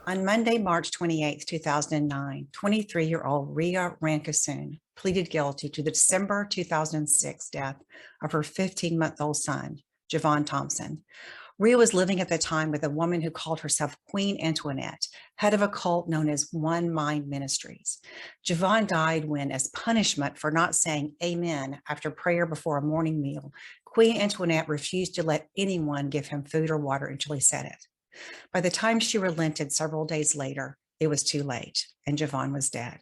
On Monday, March 28, 2009, 23-year-old Ria Ramkissoon pleaded guilty to the December 2006 death of her 15-month-old son, Javon Thompson. Ria was living at the time with a woman who called herself Queen Antoinette, head of a cult known as One Mind Ministries. Javon died when, as punishment for not saying amen after prayer before a morning meal, Queen Antoinette refused to let anyone give him food or water until he said it. By the time she relented several days later, it was too late, and Javon was dead.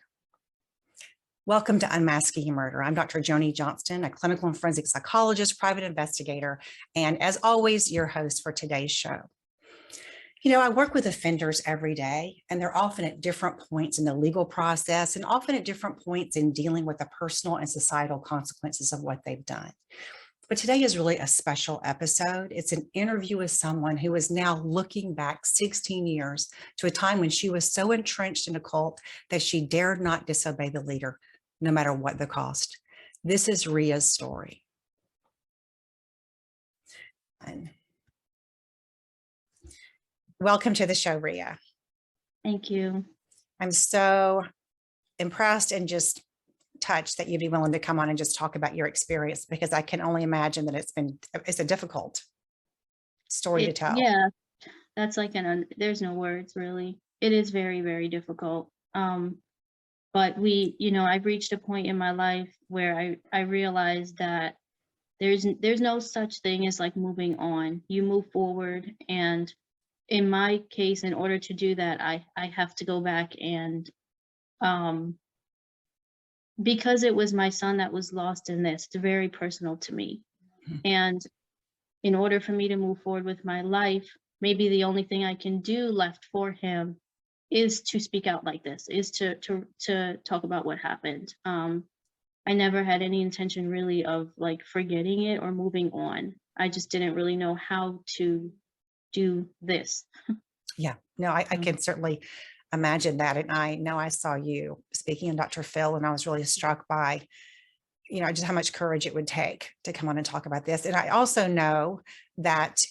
Welcome to Unmasking a Murder. I'm Dr. Joni Johnston, a clinical and forensic psychologist, private investigator, and as always, your host for today's show. You know, I work with offenders every day, and they're often at different points in the legal process and often at different points in dealing with the personal and societal consequences of what they've done. But today is really a special episode. It's an interview with someone who is now looking back 16 years to a time when she was so entrenched in a cult that she dared not disobey the leader, no matter what the cost. This is Ria's story. And welcome to the show, Ria. Thank you. I'm so impressed and just touched that you'd be willing to come on and just talk about your experience, because I can only imagine that it's a difficult story to tell. Yeah, that's like there's no words really. It is very, very difficult. But I've reached a point in my life where I realized that there's no such thing as like moving on. You move forward, and in my case, in order to do that, I have to go back and because it was my son that was lost in this, it's very personal to me. And in order for me to move forward with my life, maybe the only thing I can do left for him is to speak out like this, is to talk about what happened. I never had any intention really of like forgetting it or moving on. I just didn't really know how to do this. Yeah, no, I can certainly imagine that. And I know I saw you speaking in Dr. Phil, and I was really struck by, just how much courage it would take to come on and talk about this. And I also know that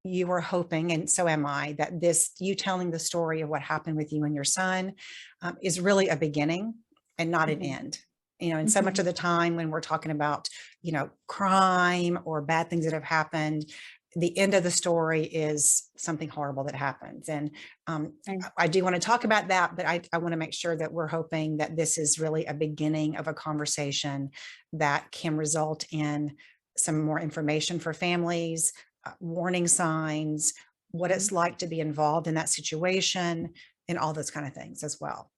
you were hoping, and so am I, that you telling the story of what happened with you and your son is really a beginning and not an end. And so much of the time when we're talking about, crime or bad things that have happened, the end of the story is something horrible that happens. And I do want to talk about that, but I want to make sure that we're hoping that this is really a beginning of a conversation that can result in some more information for families, warning signs, what it's like to be involved in that situation, and all those kind of things as well.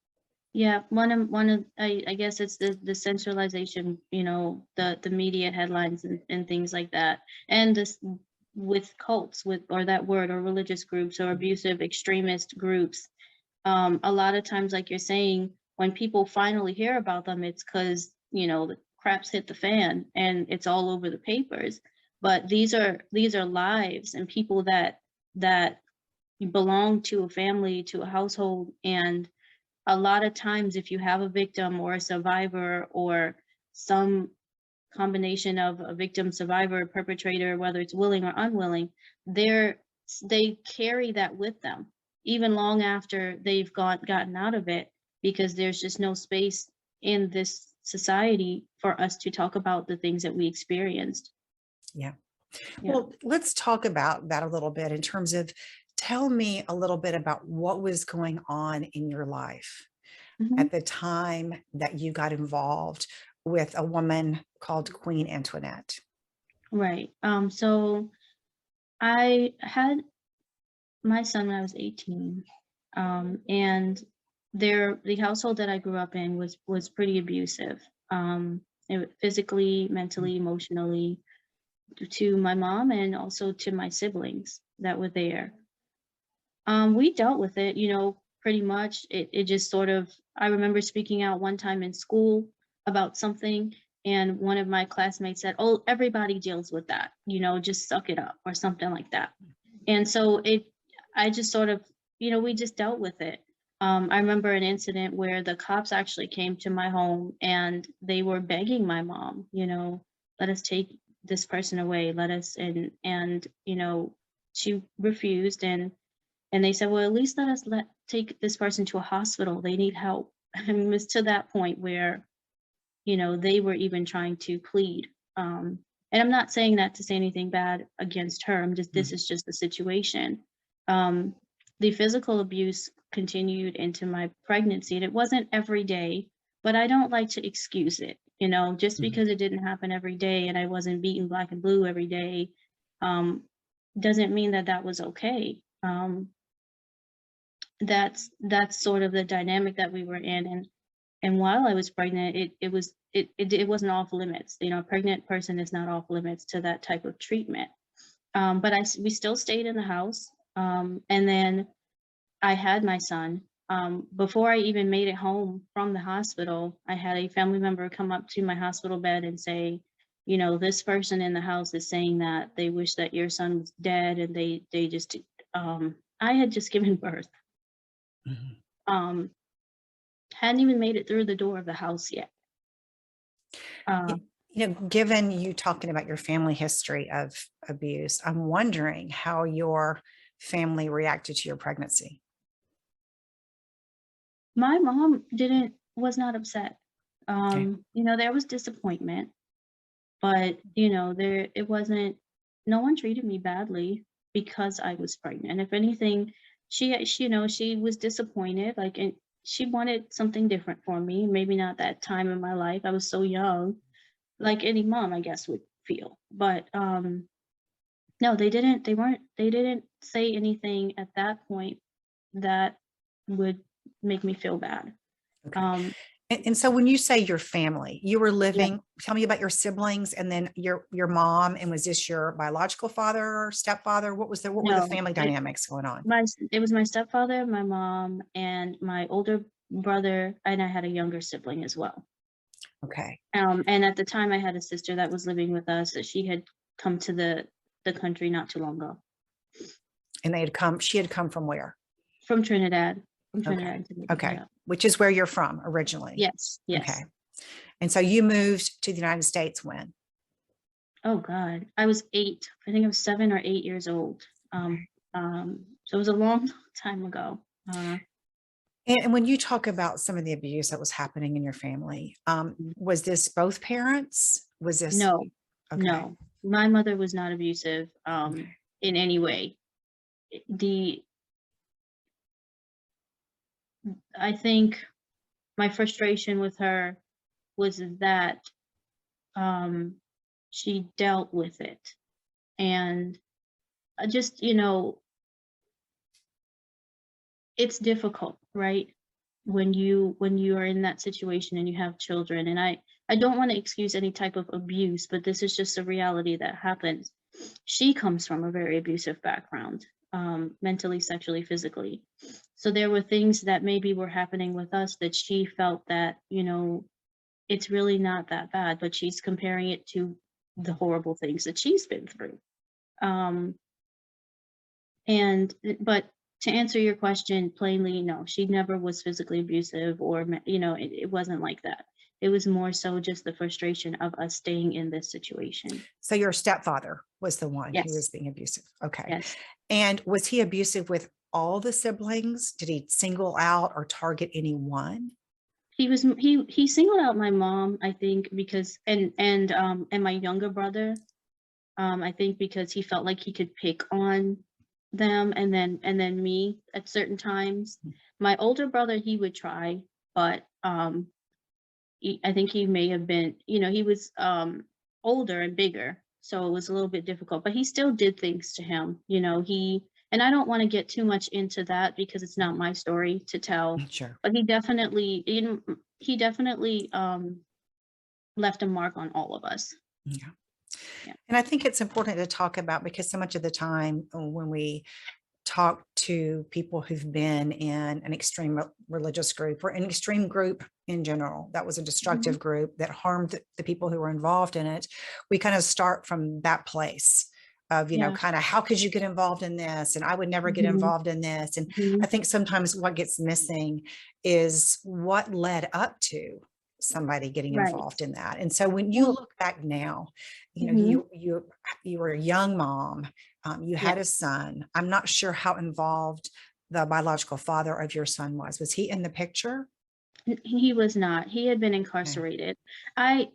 Yeah, I guess it's the centralization, the media headlines and things like that, and this with cults, or that word, or religious groups, or abusive extremist groups. A lot of times, like you're saying, when people finally hear about them, it's because the crap's hit the fan and it's all over the papers. But these are lives and people that belong to a family, to a household. And a lot of times, if you have a victim or a survivor or some combination of a victim, survivor, perpetrator, whether it's willing or unwilling, they carry that with them even long after they've gotten out of it, because there's just no space in this society for us to talk about the things that we experienced. Yeah. Well, let's talk about that a little bit in terms of, tell me a little bit about what was going on in your life at the time that you got involved with a woman called Queen Antoinette. Right. So I had my son when I was 18, and the household that I grew up in was pretty abusive, physically, mentally, emotionally, to my mom and also to my siblings that were there. We dealt with it, pretty much. It just sort of, I remember speaking out one time in school about something, and one of my classmates said, "Oh, everybody deals with that, just suck it up," or something like that. And so I just sort of, we just dealt with it. I remember an incident where the cops actually came to my home and they were begging my mom, let us take this person away, let us, and she refused. And And they said, well, at least let us take this person to a hospital. They need help. And it was to that point where, they were even trying to plead. And I'm not saying that to say anything bad against her. This is just the situation. The physical abuse continued into my pregnancy, and it wasn't every day, but I don't like to excuse it. Just because it didn't happen every day and I wasn't beaten black and blue every day, doesn't mean that was okay. That's sort of the dynamic that we were in. And while I was pregnant, it wasn't off limits. A pregnant person is not off limits to that type of treatment. But we still stayed in the house. And then I had my son. Before I even made it home from the hospital, I had a family member come up to my hospital bed and say, this person in the house is saying that they wish that your son was dead, and they just, I had just given birth. Hadn't even made it through the door of the house yet. Given you talking about your family history of abuse, I'm wondering how your family reacted to your pregnancy. My mom was not upset. Okay. There was disappointment, but it wasn't, no one treated me badly because I was pregnant. If anything, she was disappointed, and she wanted something different for me. Maybe not that time in my life. I was so young, like any mom, I guess, would feel. But no, they didn't say anything at that point that would make me feel bad. Okay. And so when you say your family, you were Yeah. living, tell me about your siblings and then your mom, and was this your biological father or stepfather? What were the family dynamics going on? It was my stepfather, my mom, and my older brother, and I had a younger sibling as well. Okay. And at the time I had a sister that was living with us, that she had come to the country not too long ago. And she had come from where? From Trinidad. Okay. Yeah. Which is where you're from originally? Yes. Okay. And so you moved to the United States when? Oh God, I was 8. I think I was 7 or 8 years old. So it was a long time ago. And when you talk about some of the abuse that was happening in your family, was this both parents? Was this? No, okay. No. My mother was not abusive in any way. I think my frustration with her was that she dealt with it. And just, it's difficult, right? When you are in that situation and you have children. And I don't want to excuse any type of abuse, but this is just a reality that happens. She comes from a very abusive background, mentally, sexually, physically. So there were things that maybe were happening with us that she felt that, it's really not that bad, but she's comparing it to the horrible things that she's been through. But to answer your question plainly, no, she never was physically abusive, or, it wasn't like that. It was more so just the frustration of us staying in this situation. So your stepfather was the one Yes. who was being abusive. Okay. Yes. And was he abusive with all the siblings? Did he single out or target any one? He singled out my mom, I think, because and my younger brother, I think, because he felt like he could pick on them, and then me at certain times. My older brother, he would try, but I think he may have been, he was older and bigger, so it was a little bit difficult, but he still did things to him. And I don't want to get too much into that because it's not my story to tell. Sure. But he definitely left a mark on all of us. Yeah. And I think it's important to talk about, because so much of the time when we talk to people who've been in an extreme religious group, or an extreme group in general, that was a destructive group that harmed the people who were involved in it, we kind of start from that place of, kind of, how could you get involved in this? And I would never get involved in this. And I think sometimes what gets missing is what led up to somebody getting involved in that. And so when you look back now, you were a young mom, you had a son. I'm not sure how involved the biological father of your son was. Was he in the picture? He was not. He had been Okay. incarcerated. I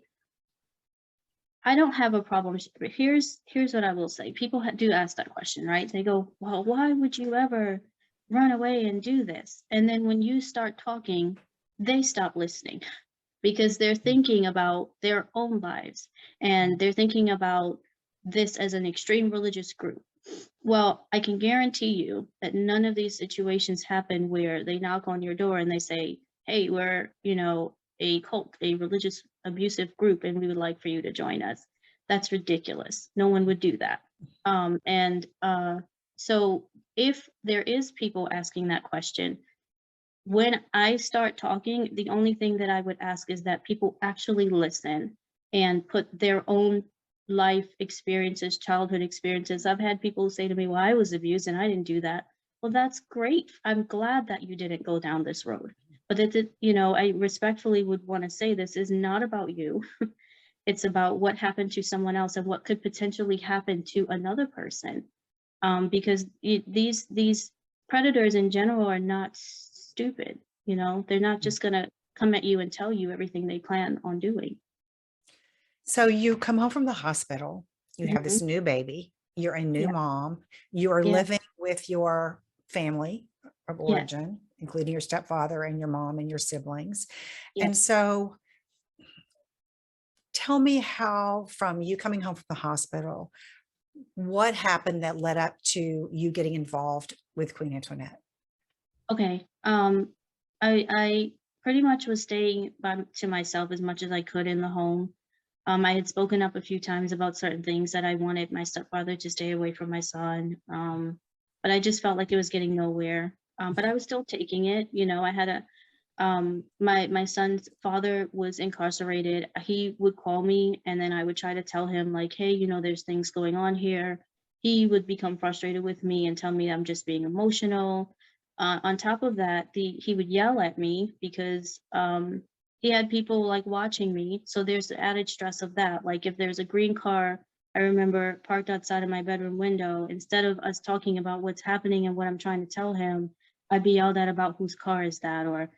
don't have a problem. Here's what I will say. People do ask that question, right? They go, well, why would you ever run away and do this? And then when you start talking, they stop listening because they're thinking about their own lives and they're thinking about this as an extreme religious group. Well, I can guarantee you that none of these situations happen where they knock on your door and they say, hey, we're, a cult, a religious abusive group, and we would like for you to join us. That's ridiculous. No one would do that. So if there is people asking that question, when I start talking, the only thing that I would ask is that people actually listen and put their own life experiences, childhood experiences. I've had people say to me, well, I was abused and I didn't do that. Well, that's great. I'm glad that you didn't go down this road. But I respectfully would want to say this is not about you. It's about what happened to someone else and what could potentially happen to another person. Because these predators in general are not stupid. They're not just going to come at you and tell you everything they plan on doing. So you come home from the hospital, you have Mhm. this new baby, you're a new Yeah. mom, you are Yeah. living with your family of Yeah. origin, including your stepfather and your mom and your siblings. Yeah. And so tell me how, from you coming home from the hospital, what happened that led up to you getting involved with Queen Antoinette? Okay. I pretty much was staying to myself as much as I could in the home. I had spoken up a few times about certain things that I wanted my stepfather to stay away from my son. But I just felt like it was getting nowhere. But I was still taking it. I had my son's father was incarcerated. He would call me and then I would try to tell him like, hey, there's things going on here. He would become frustrated with me and tell me I'm just being emotional. On top of that, he would yell at me because he had people like watching me. So there's the added stress of that. Like if there's a green car, I remember parked outside of my bedroom window, instead of us talking about what's happening and what I'm trying to tell him, I'd be yelled at about whose car is that, or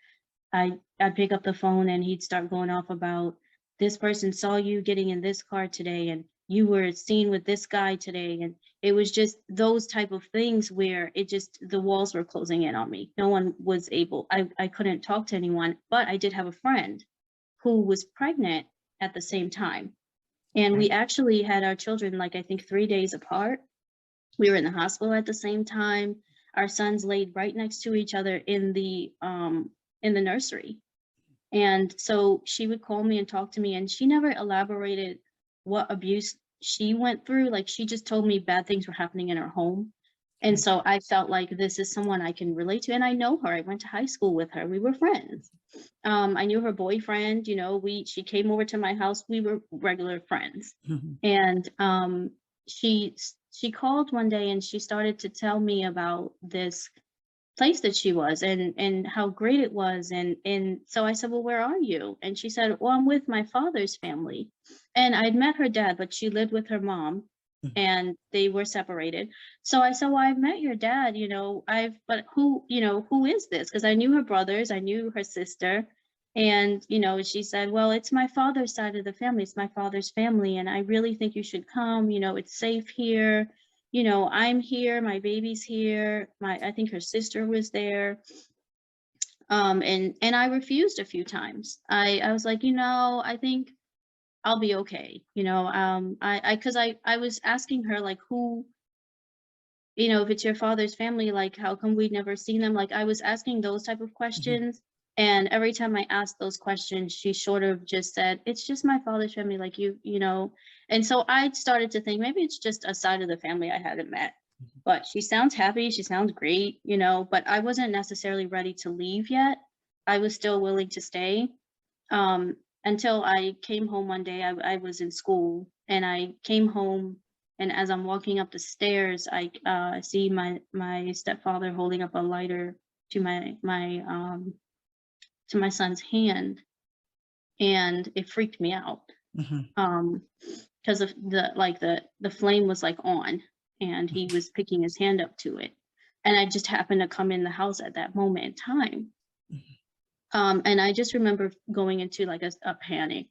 I'd pick up the phone and he'd start going off about this person saw you getting in this car today and you were seen with this guy today. And it was just those type of things where the walls were closing in on me. No one was able, I couldn't talk to anyone, but I did have a friend who was pregnant at the same time. And we actually had our children, like I think 3 days apart. We were in the hospital at the same time. Our sons laid right next to each other in the nursery. And so she would call me and talk to me, and she never elaborated what abuse she went through. Like she just told me bad things were happening in her home. And so I felt like this is someone I can relate to. And I know her. I went to high school with her. We were friends. I knew her boyfriend, she came over to my house. We were regular friends. Mhm. And she called one day and she started to tell me about this place that she was and how great it was. And so I said, well, where are you? And she said, well, I'm with my father's family. And I'd met her dad, but she lived with her mom and they were separated. So I said, well, I've met your dad, but who is this? Because I knew her brothers, I knew her sister. And, she said, well, it's my father's side of the family. It's my father's family. And I really think you should come, it's safe here. I'm here, my baby's here. I think her sister was there. And I refused a few times. I was like, I think I'll be okay. Cause I was asking her like, who, if it's your father's family, like, how come we'd never seen them? Like, I was asking those type of questions. And every time I asked those questions, she sort of just said, it's just my father's family, like And so I started to think maybe it's just a side of the family I hadn't met. But she sounds happy, she sounds great, but I wasn't necessarily ready to leave yet. I was still willing to stay. Until I came home one day. I was in school and I came home, and as I'm walking up the stairs, I see my stepfather holding up a lighter to my son's hand, and it freaked me out. Because of the flame was like on and he was picking his hand up to it. And I just happened to come in the house at that moment in time. And I just remember going into like a panic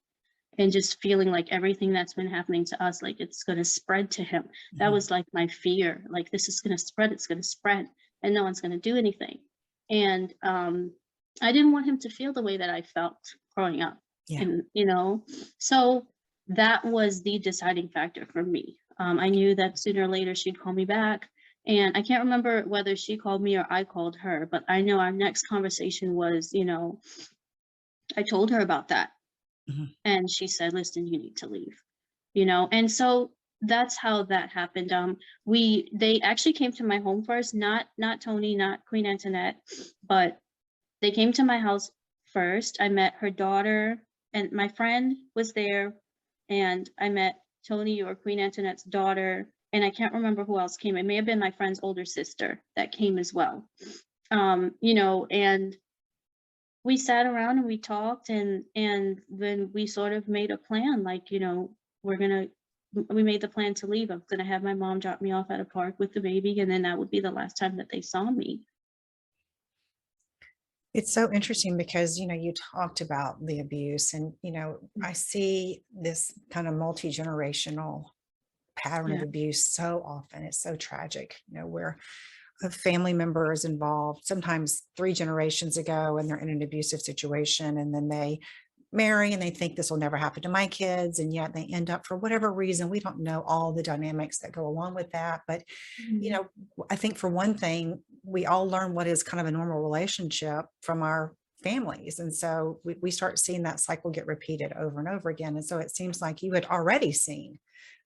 and just feeling like everything that's been happening to us, like it's going to spread to him. That was like my fear, like this is going to spread, it's going to spread, and no one's going to do anything. And I didn't want him to feel the way that I felt growing up. Yeah. And, you know, so that was the deciding factor for me. I knew that sooner or later she'd call me back. And I can't remember whether she called me or I called her, but I know our next conversation was, you know, I told her about that. And she said, listen, you need to leave, you know? And so that's how that happened. They actually came to my home first, not Tony, not Queen Antoinette, but they came to my house first. I met her daughter, and my friend was there, and I met Tony or Queen Antoinette's daughter, and I can't remember who else came. It may have been my friend's older sister that came as well. You know, and we sat around and we talked, and then we sort of made a plan, like, you know, we made the plan to leave. I was gonna have my mom drop me off at a park with the baby, and then that would be the last time that they saw me. It's so interesting because, you talked about the abuse, and, I see this kind of multi-generational pattern of Yeah, abuse so often. It's so tragic, where a family member is involved, sometimes 3 generations ago, and they're in an abusive situation, and then they marry and they think this will never happen to my kids, and yet they end up, for whatever reason, we don't know all the dynamics that go along with that. But you mhm, know I think, for one thing, we all learn what is kind of a normal relationship from our families, and so we start seeing that cycle get repeated over and over again. And so it seems like you had already seen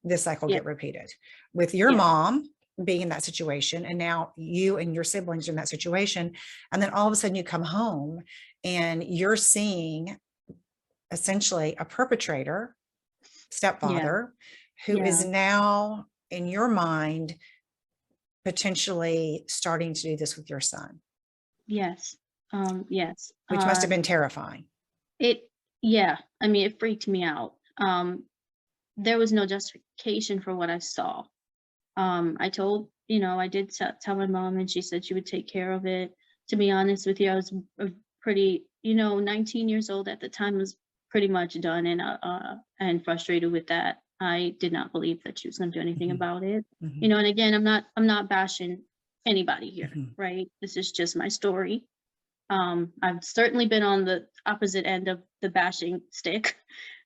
this cycle yeah, get repeated with your yeah, mom being in that situation, and now you and your siblings are in that situation. And then all of a sudden you come home and you're seeing essentially a perpetrator, yeah, stepfather, who is yeah, now, in your mind, potentially starting to do this with your son, yes, yes. which must have been terrifying. It Yeah, I mean, it freaked me out. There was no justification for what I saw. I told, you know, I did tell my mom, and she said she would take care of it. To be honest with you, I was pretty, you know, 19 years old at the time, was pretty much done and frustrated with that. I did not believe that she was going to do anything Mhm, about it. You mhm, know, and again, I'm not bashing anybody here, mhm. right? This is just my story. I've certainly been on the opposite end of the bashing stick,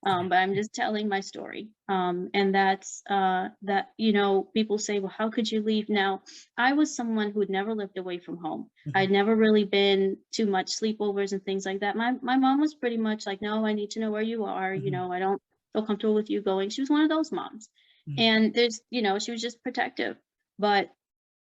Yeah. but I'm just telling my story. And that's that, you know, people say, well, how could you leave? Now, I was someone who had never lived away from home. Mhm, I'd never really been too much sleepovers and things like that. My mom was pretty much like, no, I need to know where you are. You mhm, know, I don't feel comfortable with you going. She was one of those moms. mhm. And there's, you know, she was just protective. But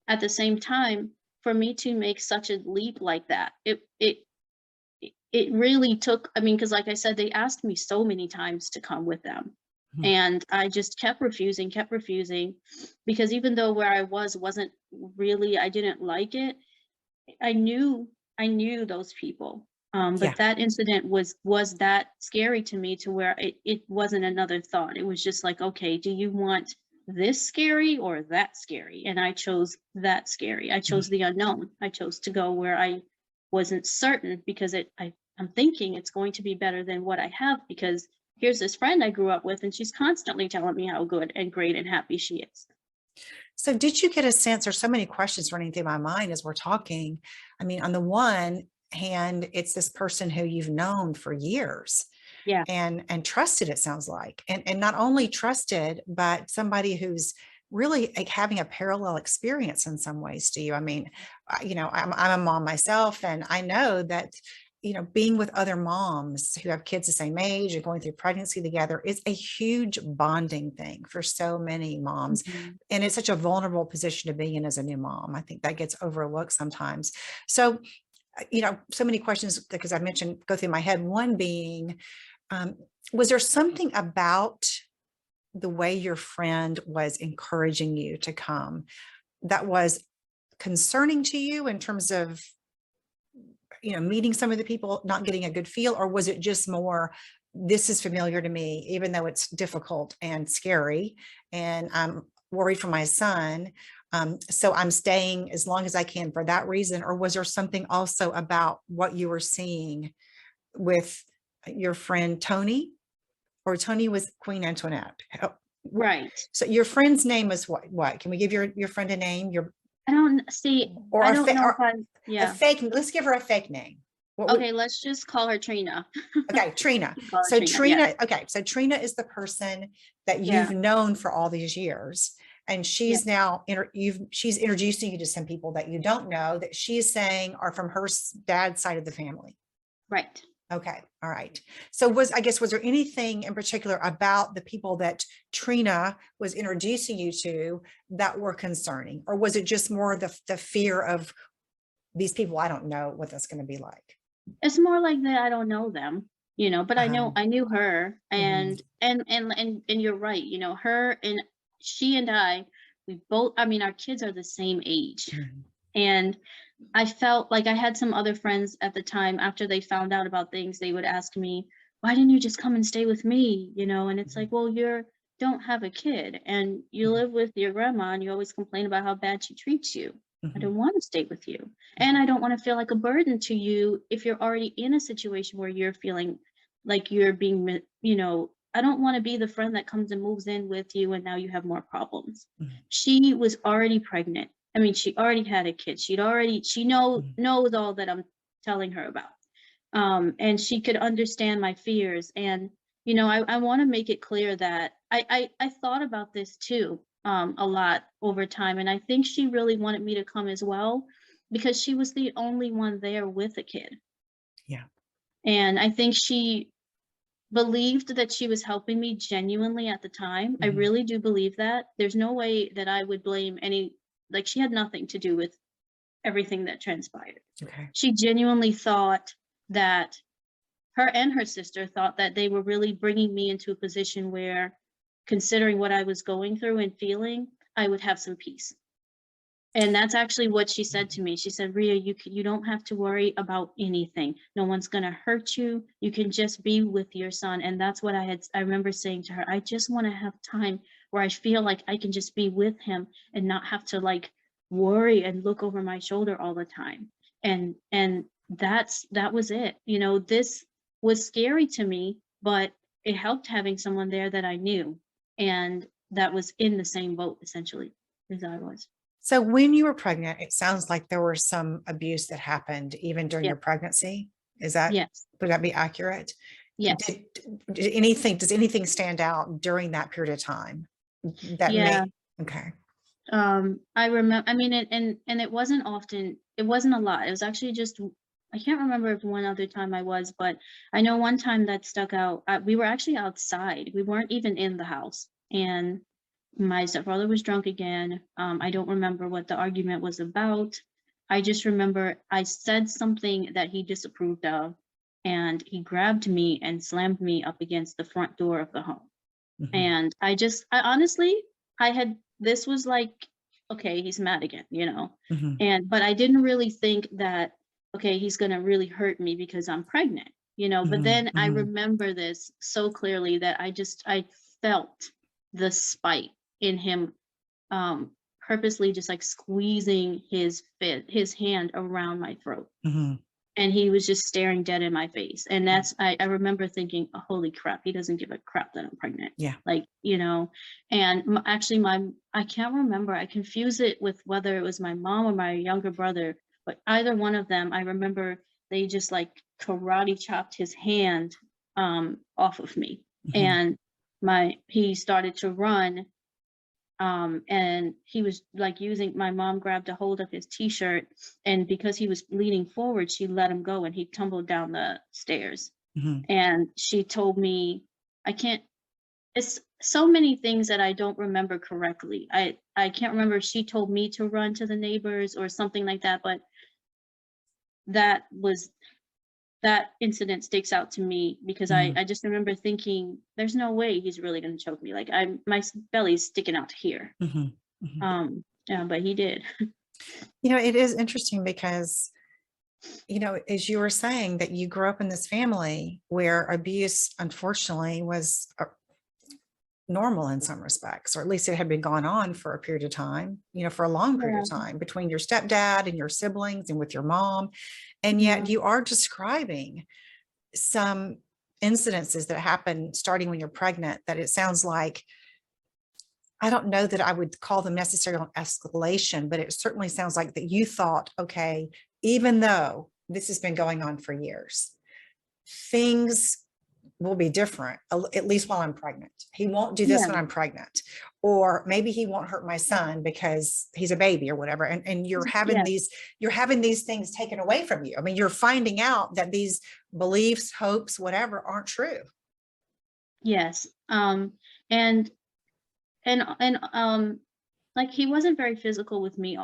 at the same time, for me to make such a leap like that, it really took, I mean, because like I said, they asked me so many times to come with them. Mhm. And I just kept refusing, because even though where I wasn't really, I didn't like it, I knew I knew those people. Yeah. But that incident was that scary to me, to where it wasn't another thought. It was just like, okay, do you want this scary or that scary? And I chose that scary. I chose Mhm. the unknown. I chose to go where I wasn't certain, because I'm thinking it's going to be better than what I have, because here's this friend I grew up with, and she's constantly telling me how good and great and happy she is. So did you get a sense? There's so many questions running through my mind as we're talking. I mean, on the one hand, it's this person who you've known for years Yeah. and trusted, it sounds like. And not only trusted, but somebody who's really, like, having a parallel experience in some ways to you. I mean, I'm a mom myself, and I know that, being with other moms who have kids the same age and going through pregnancy together is a huge bonding thing for so many moms. Mhm. And it's such a vulnerable position to be in as a new mom. I think that gets overlooked sometimes. So, so many questions, because I mentioned, go through my head. One being, um, was there something about the way your friend was encouraging you to come that was concerning to you, in terms of, meeting some of the people, not getting a good feel? Or was it just more, this is familiar to me, even though it's difficult and scary, and I'm worried for my son, So I'm staying as long as I can for that reason. Or was there something also about what you were seeing with your friend Tony? Or Tony was Queen Antoinette? Right. So your friend's name is what? What? Can we give your friend a name? I don't see, Or I a, don't know if I, a yeah. fake, let's give her a fake name. Okay, let's just call her Trina. Okay, Trina. Call her So Trina, yeah. okay, so Trina is the person that Yeah. you've known for all these years. And Yeah. she's now, she's introducing you to some people that you don't know that she's saying are from her dad's side of the family. Right. Okay, all right. So was there anything in particular about the people that Trina was introducing you to that were concerning? Or was it just more the fear of these people? I don't know what that's going to be like. It's more like that I don't know them, but I knew her, Mhm. and you're right, her and she and I, we both, I mean, our kids are the same age. Mhm. And I felt like I had some other friends at the time, after they found out about things, they would ask me, why didn't you just come and stay with me? And it's like, well, don't have a kid and you live with your grandma and you always complain about how bad she treats you. I Mhm. don't want to stay with you. And I don't want to feel like a burden to you if you're already in a situation where you're feeling like you're being, I don't want to be the friend that comes and moves in with you and now you have more problems. Mhm. She was already pregnant. I mean, she already had a kid. She Mhm. knows all that I'm telling her about. And she could understand my fears. And, I want to make it clear that I thought about this too, a lot over time. And I think she really wanted me to come as well because she was the only one there with a kid. Yeah. And I think she believed that she was helping me genuinely at the time. I Mhm. really do believe that. There's no way that I would blame like she had nothing to do with everything that transpired. Okay. She genuinely thought that her and her sister thought that they were really bringing me into a position where, considering what I was going through and feeling, I would have some peace. And that's actually what she said to me. She said, Ria, you don't have to worry about anything. No one's going to hurt you. You can just be with your son. And that's what I remember saying to her, I just want to have time where I feel like I can just be with him and not have to like worry and look over my shoulder all the time. And that was it. This was scary to me, but it helped having someone there that I knew and that was in the same boat essentially as I was. So when you were pregnant, it sounds like there was some abuse that happened even during Yeah. your pregnancy. Is that, Yes. would that be accurate? Yes. Does anything stand out during that period of time that Yeah. may, okay. I remember, I mean, and it wasn't often, it wasn't a lot. It was actually just, I can't remember if one other time I was, but I know one time that stuck out. We were actually outside. We weren't even in the house. And my stepfather was drunk again. I don't remember what the argument was about. I just remember I said something that he disapproved of, and he grabbed me and slammed me up against the front door of the home. Mhm. And I honestly, this was like, okay, he's mad again, Mhm. but I didn't really think that, okay, he's going to really hurt me because I'm pregnant, but Mhm. then I Mhm. remember this so clearly that I felt the spite in him, purposely just like squeezing his hand around my throat. Mhm. And he was just staring dead in my face. And I remember thinking, oh, holy crap, he doesn't give a crap that I'm pregnant. Yeah. Like, and actually I can't remember. I confuse it with whether it was my mom or my younger brother, but either one of them, I remember they just like karate chopped his hand off of me. Mhm. And he started to run, and he was like my mom grabbed a hold of his t-shirt, and because he was leaning forward, she let him go and he tumbled down the stairs. Mhm. And she told me, I can't, it's so many things that I don't remember correctly. I can't remember if she told me to run to the neighbors or something like that, but that was that incident sticks out to me because Mhm. I just remember thinking, there's no way he's really going to choke me. Like my belly's sticking out here. Mhm. Mhm. Yeah, but he did. It is interesting because, as you were saying that you grew up in this family where abuse, unfortunately, was normal in some respects, or at least it had been going on for a period of time, for a long period Yeah. of time between your stepdad and your siblings and with your mom. And Yeah. yet you are describing some incidences that happen starting when you're pregnant that it sounds like, I don't know that I would call them necessarily an escalation, but it certainly sounds like that you thought, okay, even though this has been going on for years, things will be different, at least while I'm pregnant. He won't do this Yeah. when I'm pregnant, or maybe he won't hurt my son because he's a baby or whatever. And you're having Yes. these things taken away from you. I mean, you're finding out that these beliefs, hopes, whatever aren't true. Yes. And like he wasn't very physical with me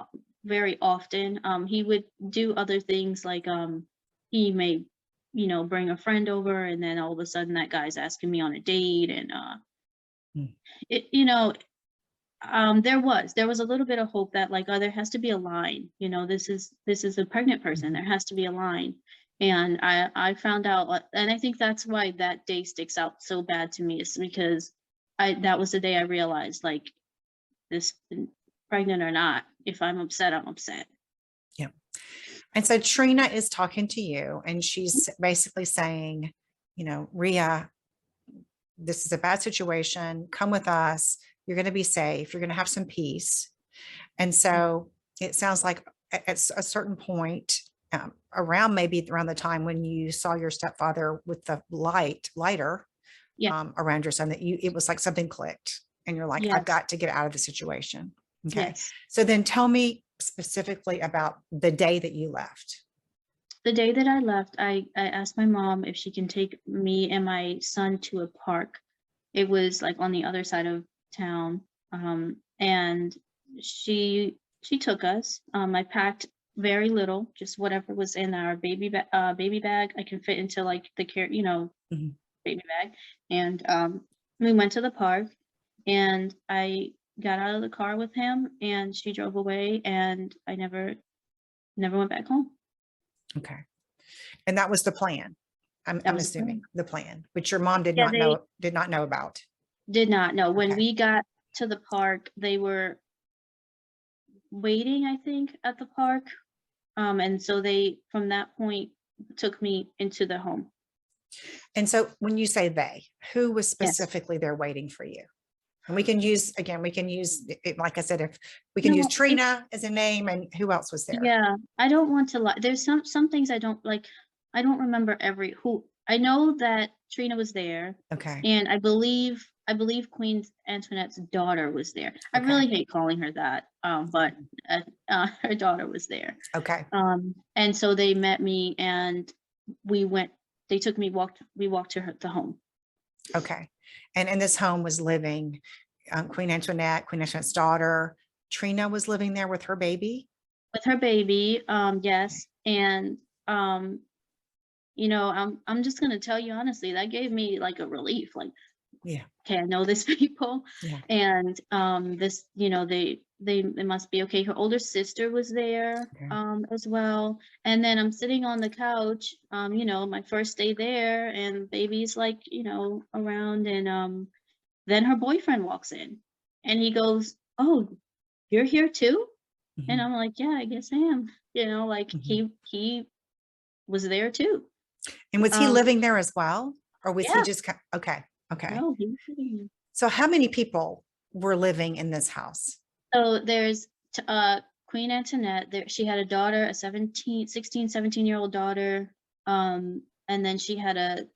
very often. He would do other things like he may, bring a friend over, and then all of a sudden that guy's asking me on a date, and Hmm. it, there was a little bit of hope that, like, oh, there has to be a line. This is a pregnant person. Mhm. There has to be a line. And I found out, and I think that's why that day sticks out so bad to me, is because that was the day I realized, like, this, pregnant or not, if I'm upset, I'm upset. Yeah. And so Trina is talking to you and she's basically saying, Ria, this is a bad situation. Come with us. You're going to be safe. You're going to have some peace. And so it sounds like at a certain point, maybe around the time when you saw your stepfather with the lighter Yeah. around your son, that it was like something clicked and you're like, I've Yes. got to get out of the situation. Okay. Yes. So then tell me specifically about the day that you left. The day that I left, I asked my mom if she can take me and my son to a park. It was like on the other side of town. And she took us. I packed very little, just whatever was in our baby bag. I can fit into, like, the Mhm. baby bag. And we went to the park, and I got out of the car with him, and she drove away, and I never went back home. Okay. And that was the plan. That I'm was the assuming plan. the plan, which your mom did Yeah, not they know about. did not know. When Okay. we got to the park, they were waiting, I think, at the park. And so they, from that point, took me into the home. And so when you say they, who was Yes. specifically there waiting for you? And we can use it, like I said, if we can use No, Trina as a name, and who else was there? yeah, I don't want to lie. There's some things I don't like. I don't remember who. I know that Trina was there, Okay. and I believe Queen Antoinette's daughter was there. I Okay. really hate calling her that, but her daughter was there. Okay. And so they met me, and we went. They took me We walked to the home. Okay. And in this home was living Queen Antoinette's daughter. Trina was living there with her baby. With her baby. Yes. And I'm just gonna tell you honestly, that gave me like a relief. Like, Yeah. okay, I know these people. Yeah. And this, they must be okay. Her older sister was there Okay. as well. And then I'm sitting on the couch, my first day there, and baby's like, around, and then her boyfriend walks in, and he goes, "Oh, you're here too?" And Mhm. I'm like, "Yeah, I guess I am." Like, Mhm. he was there too. And was he Um, living there as well? Or was he yeah, just, okay. Okay. no, he was sitting there. So how many people were living in this house? So there's Queen Antoinette. She had a daughter, a 16, 17-year-old daughter. And then she had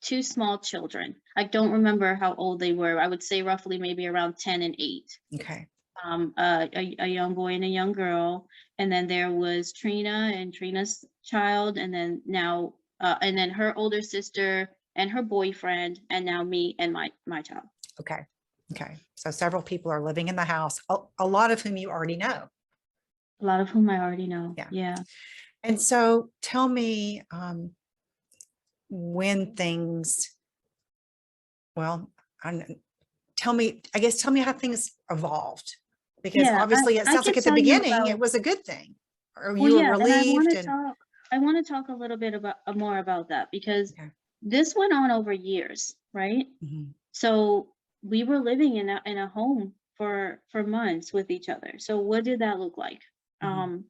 two small children. I don't remember how old they were. I would say roughly maybe around 10 and 8. Okay. A young boy and a young girl. And then there was Trina and Trina's child, and then her older sister and her boyfriend, and now me and my child. Okay. Okay. So several people are living in the house, a lot of whom you already know. A lot of whom I already know. Yeah. Yeah. And so tell me when things, well, tell me how things evolved, because Yeah, obviously it I sounds can like at the tell you beginning about. it was a good thing, or Well, you were yeah, and relieved and I want to talk a little bit about more about that, because okay. this went on over years, right? Mhm. So we were living in a home for months with each other. So what did that look like? Mhm.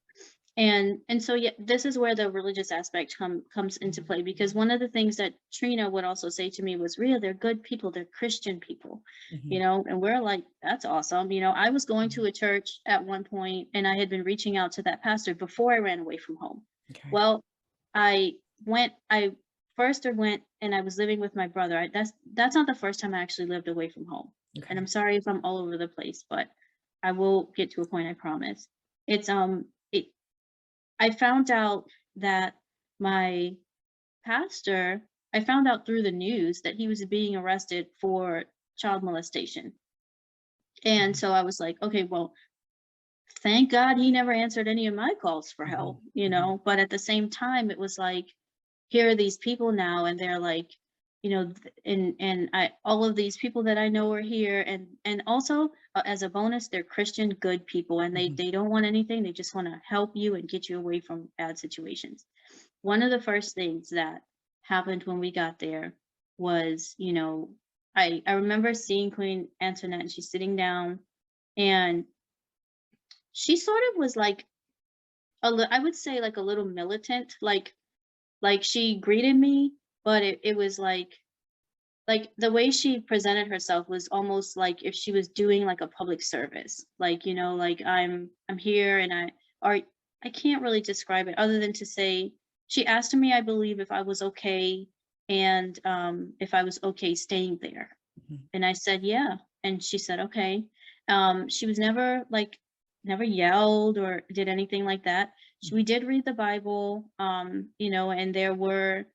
And so yeah, this is where the religious aspect comes into play, because one of the things that Trina would also say to me was, Ria, they're good people, they're Christian people, Mhm. and we're like, that's awesome. I was going to a church at one point, and I had been reaching out to that pastor before I ran away from home. Okay. Well, I first went and I was living with my brother. That's not the first time I actually lived away from home. And Okay. I'm sorry if I'm all over the place, but I will get to a point, I promise. It's it I found out that my pastor, I found out through the news that he was being arrested for child molestation. And Mhm. so I was like, okay, well, thank God he never answered any of my calls for Mhm. help, Mhm. but at the same time, it was like, here are these people now, and they're like, and I all of these people that I know are here, and also as a bonus, they're Christian good people, and they Mhm. they don't want anything, they just want to help you and get you away from bad situations. One of the first things that happened when we got there was, I remember seeing Queen Antoinette, and she's sitting down, and she sort of was like I would say like a little militant, like she greeted me, but it was like the way she presented herself was almost like if she was doing like a public service, like, like I'm here, and or I can't really describe it other than to say, she asked me, I believe, if I was okay, and if I was okay staying there, Mhm. and I said yeah, and she said okay. She was never yelled or did anything like that. We did read the Bible, and there were,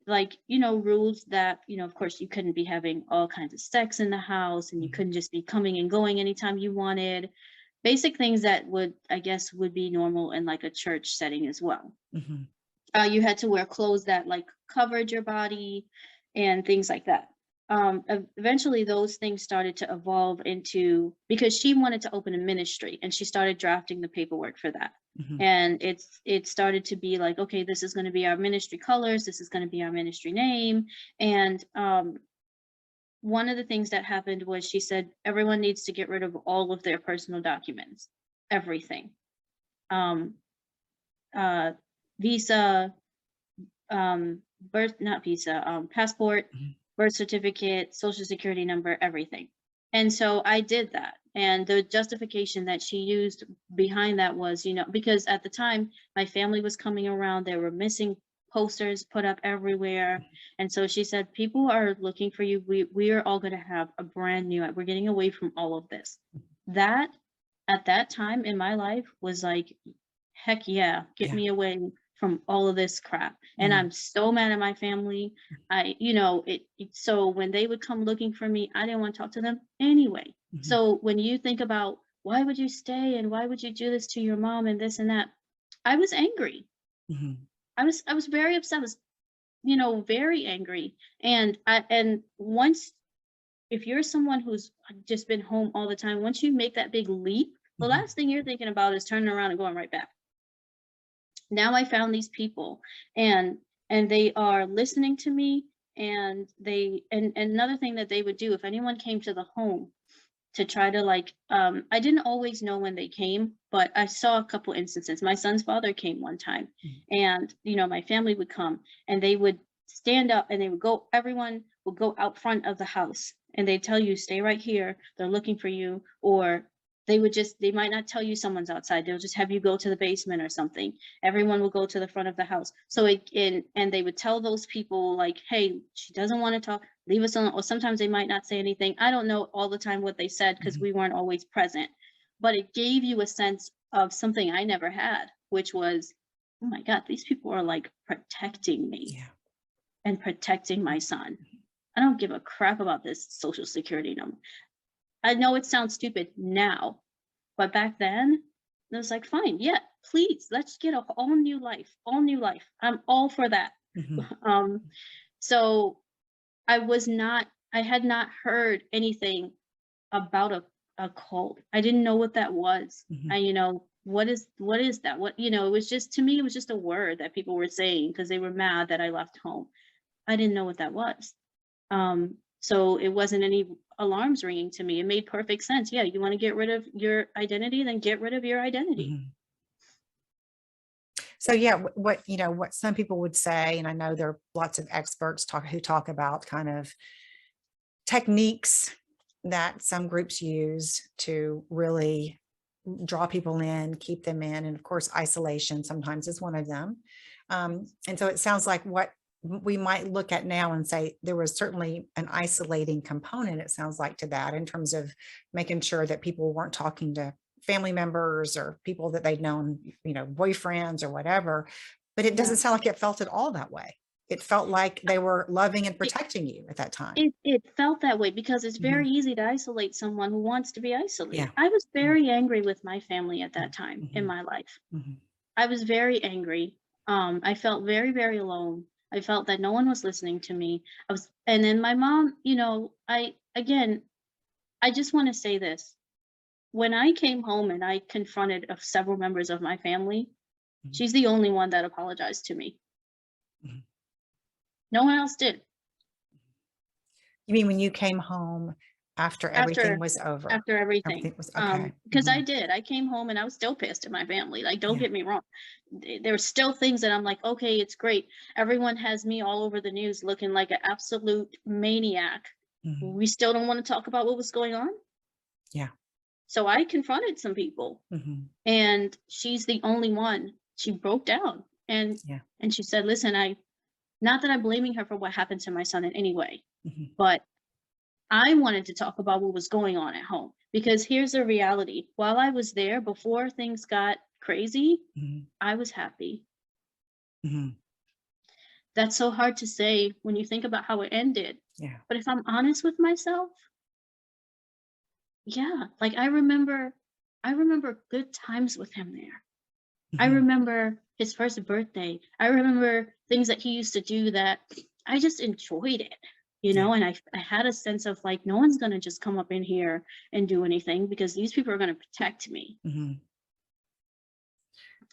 like, rules that, of course, you couldn't be having all kinds of sex in the house, and you Mhm. couldn't just be coming and going anytime you wanted. Basic things that I guess, would be normal in like a church setting as well. Mhm. You had to wear clothes that like covered your body and things like that. Eventually, those things started to evolve into, because she wanted to open a ministry, and she started drafting the paperwork for that. Mhm. And it started to be like, okay, this is going to be our ministry colors, this is going to be our ministry name. And one of the things that happened was, she said everyone needs to get rid of all of their personal documents, everything. Um, uh, Visa, not visa, passport, Mhm. birth certificate, social security number, everything. And so I did that. And the justification that she used behind that was, because at the time my family was coming around, there were missing posters put up everywhere. And so she said, people are looking for you. We are all going to have a brand new, we're getting away from all of this. That at that time in my life was like, heck yeah, get Yeah. me away from all of this crap. And Mhm. I'm so mad at my family. So when they would come looking for me, I didn't want to talk to them anyway. Mhm. So when you think about, why would you stay, and why would you do this to your mom, and this and that, I was angry. Mhm. I was very upset. I was, very angry. And once, if you're someone who's just been home all the time, once you make that big leap, the Mhm. last thing you're thinking about is turning around and going right back. Now I found these people, and they are listening to me, and another thing that they would do, if anyone came to the home to try to, like, I didn't always know when they came, but I saw a couple instances. My son's father came one time, Mhm. and my family would come, and they would stand up, and everyone would go out front of the house, and they'd tell you, stay right here, they're looking for you. Or they might not tell you someone's outside, they'll just have you go to the basement or something. Everyone will go to the front of the house. So and they would tell those people, like, hey, she doesn't want to talk, leave us alone. Or sometimes they might not say anything. I don't know all the time what they said, because Mhm. we weren't always present. But it gave you a sense of something I never had, which was, oh my God, these people are like protecting me Yeah. and protecting my son. I don't give a crap about this social security number. I know it sounds stupid now, but back then, it was like, fine, yeah, please, let's get a all new life, all new life. I'm all for that. Mhm. Um, so I had not heard anything about a cult. I didn't know what that was. Mhm. What is that? It was just, to me, it was just a word that people were saying because they were mad that I left home. I didn't know what that was. So it wasn't any alarms ringing to me. It made perfect sense. Yeah, you want to get rid of your identity, then get rid of your identity. Mhm. So yeah, what what some people would say, and I know there are lots of experts who talk about kind of techniques that some groups use to really draw people in, keep them in, and of course, isolation sometimes is one of them. And so it sounds like what we might look at now and say there was certainly an isolating component, it sounds like, to that, in terms of making sure that people weren't talking to family members or people that they'd known, boyfriends or whatever. But it Yeah. doesn't sound like it felt at all that way. It felt like they were loving and protecting you at that time. It felt that way because it's Mhm. very easy to isolate someone who wants to be Yeah. isolated. I was very angry with my family at that time in Mhm. my life. Mhm. I was very angry. I felt very, very alone. I felt that no one was listening to me. And then my mom, I just want to say this. When I came home and I confronted several members of my family, Mhm. she's the only one that apologized to me. Mhm. No one else did. You mean when you came home after everything After was over? after everything. Everything was okay. Because I Mhm. did. I came home and I was still pissed at my family. Like, don't Yeah. get me wrong. There were still things that I'm like, okay, it's great. Everyone has me all over the news looking like an absolute maniac. Mhm. We still don't want to talk about what was going on. Yeah. So I confronted some people, Mhm. and she's the only one. She broke down Yeah. and she said, listen, not that I'm blaming her for what happened to my son in any way, Mhm. but I wanted to talk about what was going on at home, because here's the reality. While I was there, before things got crazy, Mhm. I was happy. Mhm. That's so hard to say when you think about how it ended. Yeah. But if I'm honest with myself, yeah, like I remember good times with him there. I Mhm. remember his first birthday. I remember things that he used to do that I just enjoyed it, Yeah. and I had a sense of like, no one's going to just come up in here and do anything because these people are going to protect me Mhm.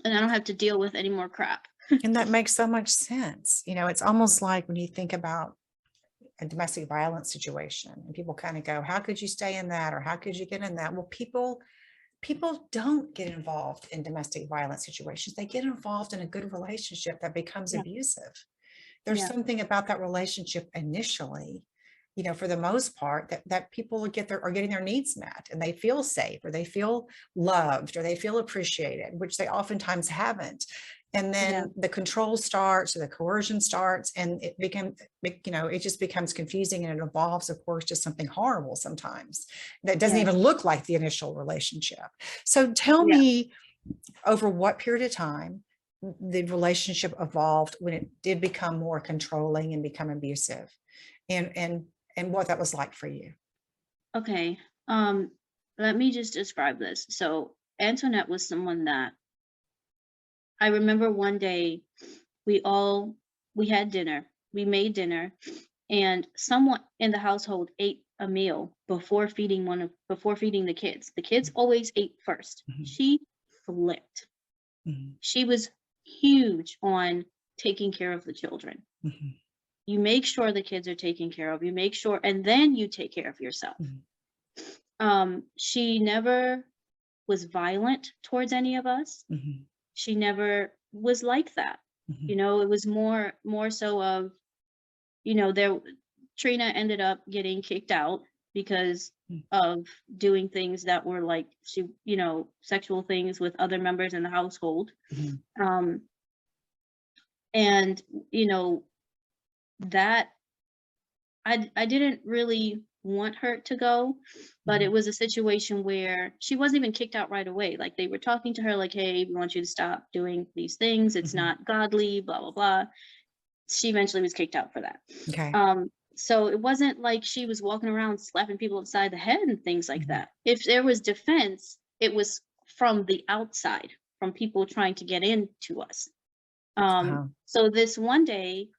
and I don't have to deal with any more crap. And that makes so much sense. It's almost like when you think about a domestic violence situation and people kind of go, how could you stay in that? Or how could you get in that? Well, people don't get involved in domestic violence situations. They get involved in a good relationship that becomes Yeah. abusive. There's Yeah. something about that relationship initially, for the most part, that people are getting their needs met and they feel safe, or they feel loved, or they feel appreciated, which they oftentimes haven't. And Yeah. then the control starts, or the coercion starts, and it just becomes confusing, and it evolves, of course, to something horrible sometimes that doesn't Yeah. even look like the initial relationship. So tell Yeah. me, over what period of time the relationship evolved when it did become more controlling and become abusive, and what that was like for you. Okay. Um, Let me just describe this. So Antoinette was someone that I remember one day we all we had dinner. We made dinner, and someone in the household ate a meal before feeding the kids. The kids always ate first. Mhm. She flipped. Mhm. She was huge on taking care of the children. Mhm. You make sure the kids are taken care of. You make sure, and then you take care of yourself. Mhm. She never was violent towards any of us. Mhm. She never was like that. Mhm. It was more so of, there Trina ended up getting kicked out because Mhm. of doing things that were like sexual things with other members in the household. Mhm. Um and that I didn't really want her to go, but it Mhm. was a situation where she wasn't even kicked out right away. Like, they were talking to her like, "Hey, we want you to stop doing these things. It's Mhm. not godly, blah blah blah." She eventually was kicked out for that. Okay. So it wasn't like she was walking around slapping people upside the head and things like Mhm. that. If there was defense, it was from the outside, from people trying to get into us. Uh-huh. So this one day,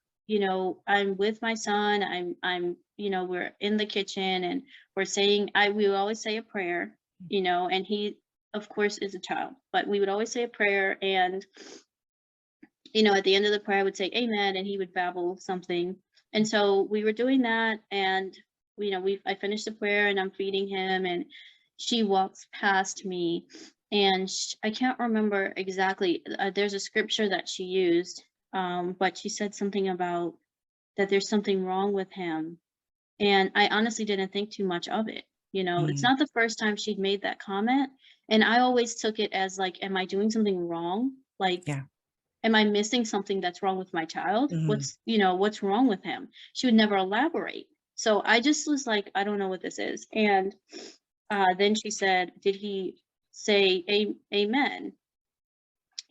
I'm with my son. We're in the kitchen and we would always say a prayer, and he, of course, is a child, but we would always say a prayer. And, at the end of the prayer, I would say amen, and he would babble something. And so we were doing that. And I finished the prayer and I'm feeding him, and she walks past me, and I can't remember exactly. There's a scripture that she used, but she said something about that there's something wrong with him. And I honestly didn't think too much of it. It's Mhm. not the first time she'd made that comment. And I always took it as like, am I doing something wrong? Like, Yeah. am I missing something that's wrong with my child? Mhm. What's wrong with him? She would never elaborate. So I just was like, I don't know what this is. And then she said, did he say amen?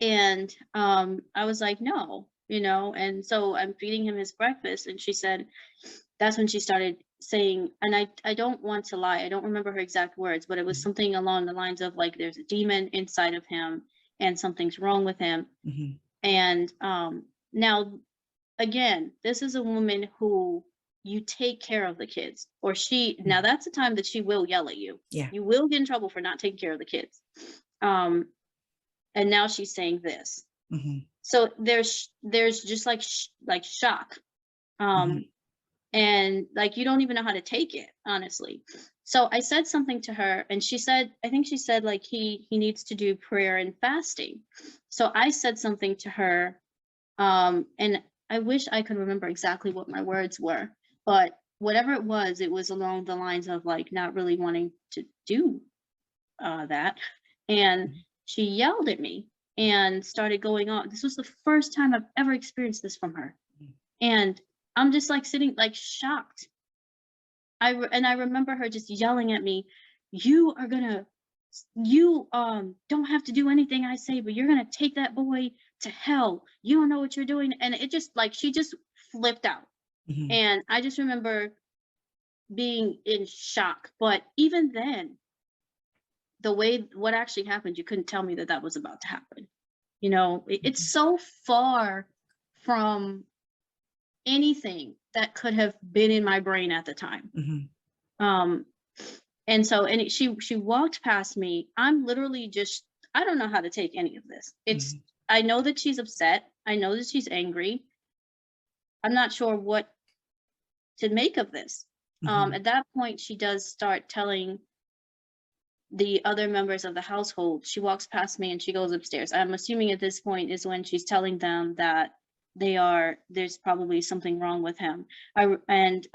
And I was like, no, and so I'm feeding him his breakfast. And she said, that's when she started saying, and I don't want to lie, I don't remember her exact words, but it was Mhm. something along the lines of like, there's a demon inside of him and something's wrong with him. Mhm. And now, again, this is a woman who you take care of the kids, or now Mhm. that's the time that she will yell at you. Yeah. You will get in trouble for not taking care of the kids. Um, and now she's saying this. Mhm. So there's just like shock. Mhm. Um, and like you don't even know how to take it, honestly. So I said something to her, and I think she said like he needs to do prayer and fasting. So I said something to her, and I wish I could remember exactly what my words were, but whatever it was along the lines of like not really wanting to do that. And Mhm. she yelled at me and started going on. This was the first time I've ever experienced this from her. And I'm just like sitting like shocked. And I remember her just yelling at me, you don't have to do anything I say, but you're gonna take that boy to hell. You don't know what you're doing. And it just like she just flipped out. Mhm. And I just remember being in shock. But even then, the way what actually happened, you couldn't tell me that that was about to happen. It's Mhm. so far from anything that could have been in my brain at the time. Mhm. Um, and so, she walked past me. I'm literally just, I don't know how to take any of this. Mhm. I know that she's upset. I know that she's angry. I'm not sure what to make of this. Mhm. At that point, she does start telling the other members of the household. She walks past me and she goes upstairs. I'm assuming at this point is when she's telling them that there's probably something wrong with him. And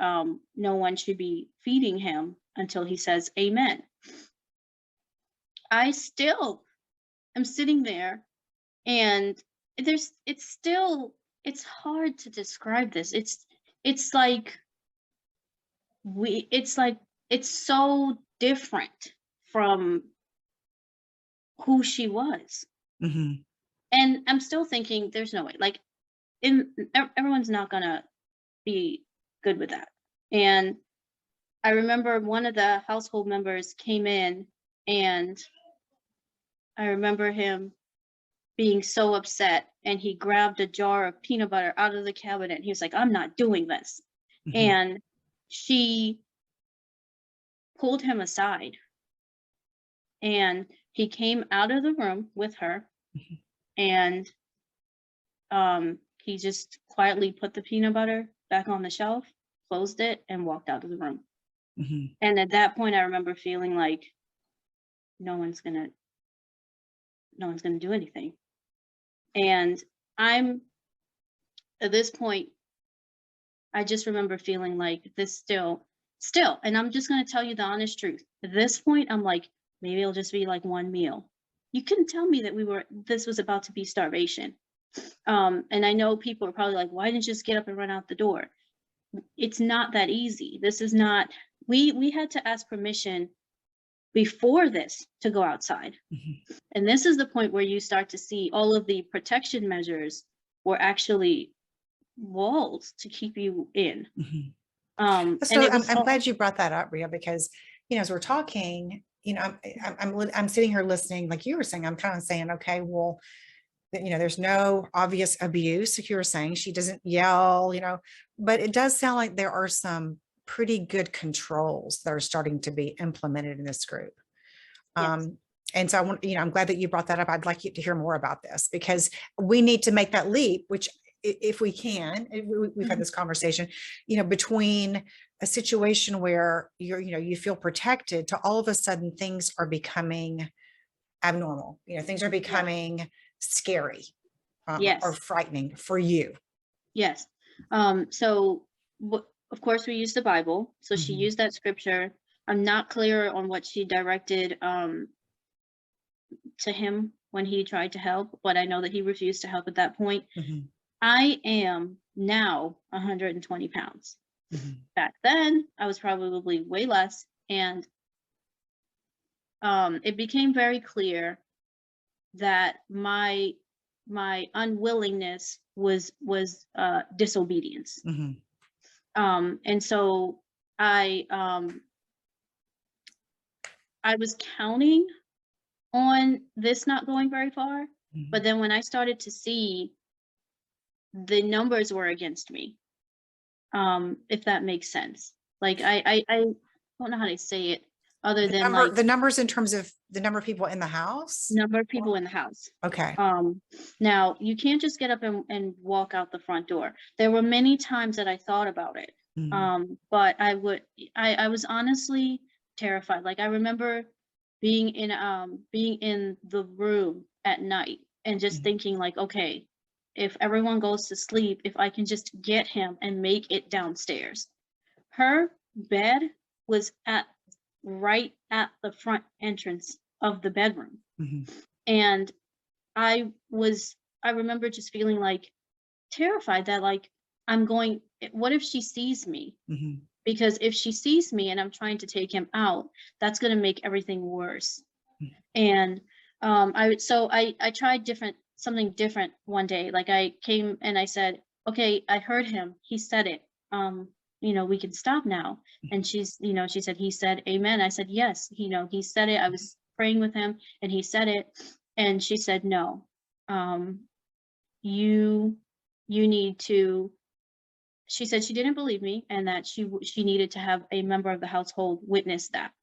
no one should be feeding him until he says amen. I still am sitting there, and it's hard to describe this. It's like it's like it's so different from who she was. Mhm. And I'm still thinking, there's no way. Like, everyone's not gonna be good with that. And I remember one of the household members came in, and I remember him being so upset, and he grabbed a jar of peanut butter out of the cabinet. He was like, I'm not doing this. Mhm. And she pulled him aside, and he came out of the room with her, Mhm. and he just quietly put the peanut butter back on the shelf, closed it, and walked out of the room. Mhm. And at that point, I remember feeling like no one's gonna, no one's gonna do anything. And I'm at this point, I just remember feeling like this still, and I'm just gonna tell you the honest truth. At this point, I'm like, maybe it'll just be like one meal. You couldn't tell me that this was about to be starvation. And I know people are probably like, why didn't you just get up and run out the door? It's not that easy. This is not, we had to ask permission before this to go outside. Mhm. And this is the point where you start to see all of the protection measures were actually walls to keep you in. Mhm. And So it was I'm hard. glad you brought that up, Ria, because as we're talking, I'm sitting here listening, like you were saying. I'm kind of saying, okay, well, there's no obvious abuse. Like you were saying, she doesn't yell, but it does sound like there are some pretty good controls that are starting to be implemented in this group. Yes. Um, and so I'm glad that you brought that up. I'd like you to hear more about this because we need to make that leap, which if we can, we've had Mhm. this conversation, between a situation where you feel protected to all of a sudden things are becoming abnormal, things are Yeah. becoming scary, or Yes. frightening for you. Yes. So of course we use the Bible. So she Mhm, used that scripture. I'm not clear on what she directed to him when he tried to help, but I know that he refused to help at that point. mhm, I am now 120 pounds. mhm, Back then, I was probably way less, and it became very clear that my unwillingness was disobedience. mhm, And so I um, I was counting on this not going very far, but mhm. then when I started to see the numbers were against me, if that makes sense. Like I don't know how to say it other than like The numbers in terms of the number of people in the house. number of people in the house. Okay. Now you can't just get up and walk out the front door. There were many times that I thought about it. Mhm, But I was honestly terrified. Like I remember being in the room at night and just mhm, thinking like, okay, if everyone goes to sleep, if I can just get him and make it downstairs. Her bed was right at the front entrance of the bedroom. mhm, And I remember just feeling like terrified that like what if she sees me? mhm, Because if she sees me and I'm trying to take him out, that's going to make everything worse. And I tried something different one day. Like I came and I said, okay, I heard him. He said it. We can stop now. And she said, he said, amen. I said, yes, he said it. I was praying with him and he said it. And she said, no, um, you, you need to, she said she didn't believe me and that she needed to have a member of the household witness that.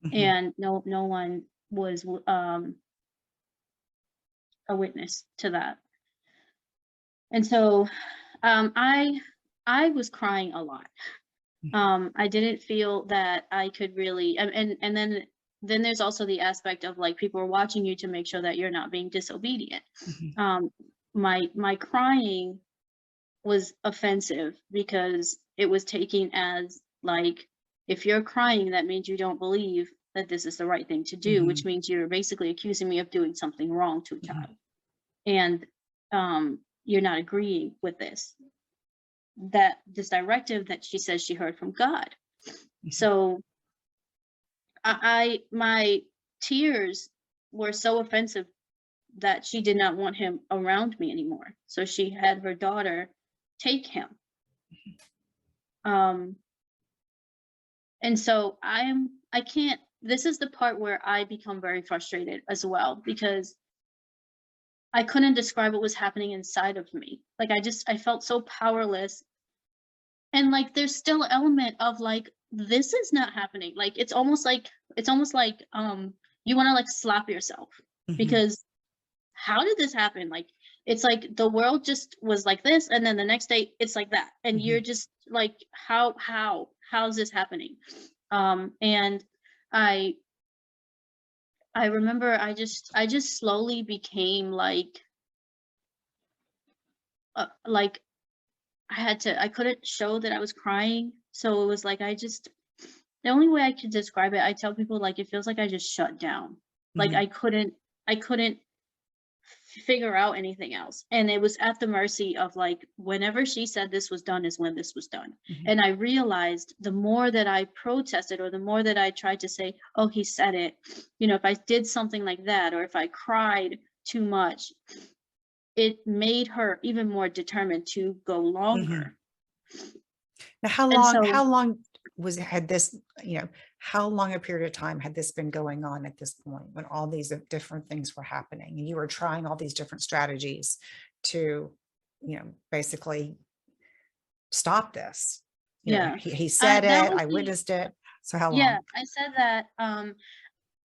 mhm, And no one was a witness to that. And so I was crying a lot. I didn't feel that I could really and then there's also the aspect of like people are watching you to make sure that you're not being disobedient. mhm, Um my crying was offensive because it was taken as like if you're crying that means you don't believe that this is the right thing to do, which mhm, means you're basically accusing me of doing something wrong to a mhm, child. And you're not agreeing with this directive that she says she heard from God. mhm, So my tears were so offensive that she did not want him around me anymore. So she had her daughter take him. Um, and so I can't, this is the part where I become very frustrated as well, because I couldn't describe what was happening inside of me. Like I felt so powerless. And like there's still an element of like this is not happening. Like it's almost like you want to like slap yourself mhm, because how did this happen? Like it's like the world just was like this and then the next day it's like that. And you're mhm, just like how's this happening? And I I remember I just slowly became like I couldn't show that I was crying. So it was like the only way I could describe it, I tell people like it feels like I just shut down. Like mhm, I couldn't figure out anything else. And it was at the mercy of like whenever she said this was done is when this was done. mhm, And I realized the more that I protested or the more that I tried to say, oh, he said it, if I did something like that or if I cried too much, it made her even more determined to go mhm. longer. Now, And so how long had this, how long a period of time had this been going on at this point when all these different things were happening and you were trying all these different strategies to, basically stop this? yeah. He I said that it, was I the witnessed it. So how Yeah, long? I said that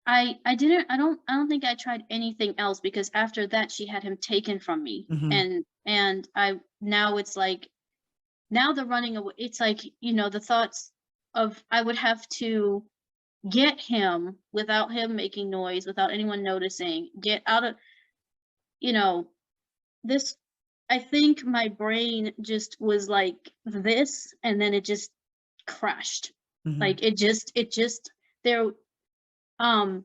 I don't think I tried anything else because after that she had him taken from me Mhm, and I now it's like, now the running away, it's like, you know, the thoughts of I would have to get him without him making noise, without anyone noticing, get out of, you know, this, I think my brain just was like this, and then it just crashed. Mhm. Like it just there, um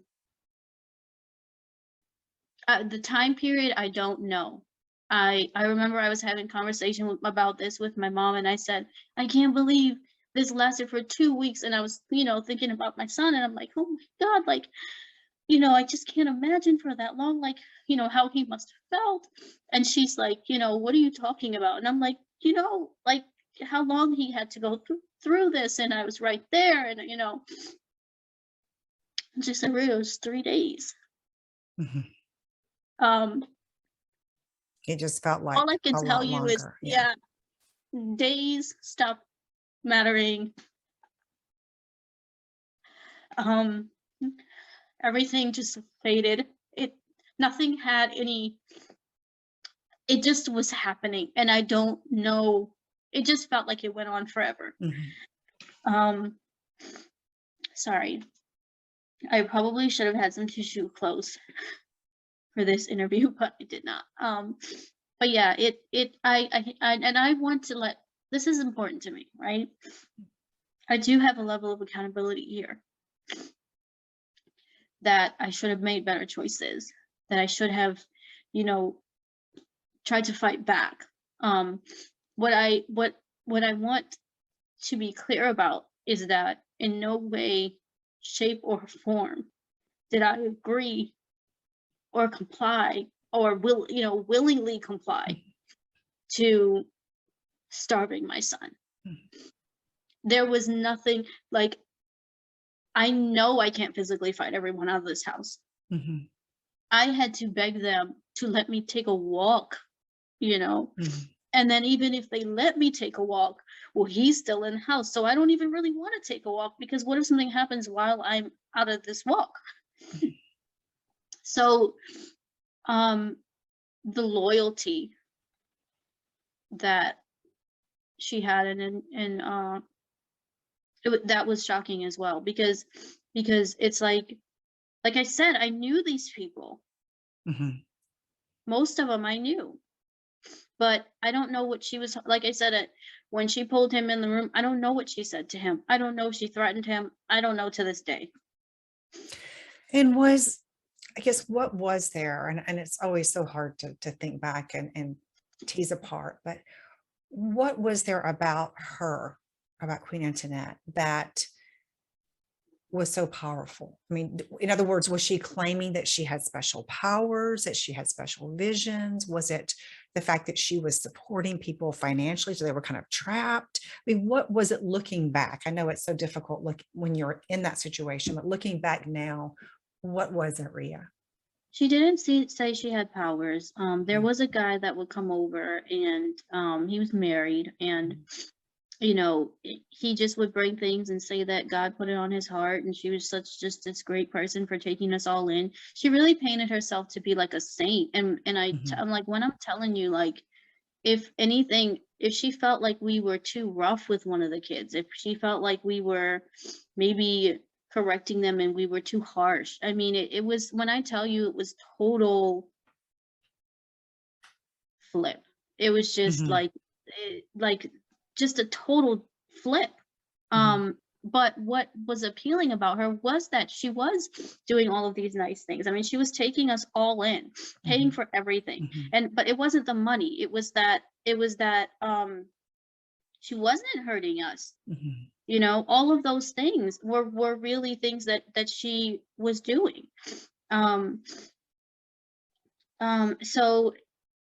the time period, I don't know. I remember I was having conversation about this with my mom, and I said, I can't believe this lasted for 2 weeks. And I was, you know, thinking about my son, and I'm like, oh my God, like, you know, I just can't imagine for that long, like, you know, how he must have felt. And she's like, you know, what are you talking about? And I'm like, you know, like how long he had to go through this. And I was right there. And, you know, she said, "Rita, it was 3 days." Mhm. Um, It just felt all like I can a tell lot you is, longer. Yeah. yeah, days stop mattering. Um, everything just faded. Nothing had any, it just was happening. And I don't know, it just felt like it went on forever. Mhm. Um, sorry. I probably should have had some tissue close for this interview, but I did not. But yeah, and I want to let, this is important to me, right? I do have a level of accountability here that I should have made better choices, that I should have, you know, tried to fight back. Um, what I want to be clear about is that in no way, shape, or form did I agree or comply or willingly comply to starving my son. There was nothing like, I know I can't physically fight everyone out of this house. Mhm. I had to beg them to let me take a walk, you know. Mhm. And then even if they let me take a walk, well, he's still in the house. So I don't even really want to take a walk, because what if something happens while I'm out of this walk? So the loyalty that she had, and that was shocking as well, because it's like I said, I knew these people. Mhm. Most of them I knew, but I don't know what she was, like I said, when she pulled him in the room, I don't know what she said to him. I don't know if she threatened him. I don't know to this day. And I guess, what was there? And it's always so hard to think back and tease apart, but what was there about her, about Queen Antoinette, that was so powerful? I mean, in other words, was she claiming that she had special powers, that she had special visions? Was it the fact that she was supporting people financially, so they were kind of trapped? I mean, what was it looking back? I know it's so difficult when you're in that situation, but looking back now, what was it, Ria? She didn't say she had powers. There Mm. was a guy that would come over, and he was married, and Mm. you know, he just would bring things and say that God put it on his heart, and she was just this great person for taking us all in. She really painted herself to be like a saint, and Mhm. I'm like, when I'm telling you, like, if anything, if she felt like we were too rough with one of the kids, if she felt like we were maybe correcting them and we were too harsh, I mean, it was, when I tell you, it was total flip. It was just Mhm. like, like just a total flip. Mhm. But what was appealing about her was that she was doing all of these nice things. I mean, she was taking us all in, paying Mhm. for everything. Mhm. And but it wasn't the money. It was that she wasn't hurting us. Mhm. You know, all of those things were really things that she was doing. Um so,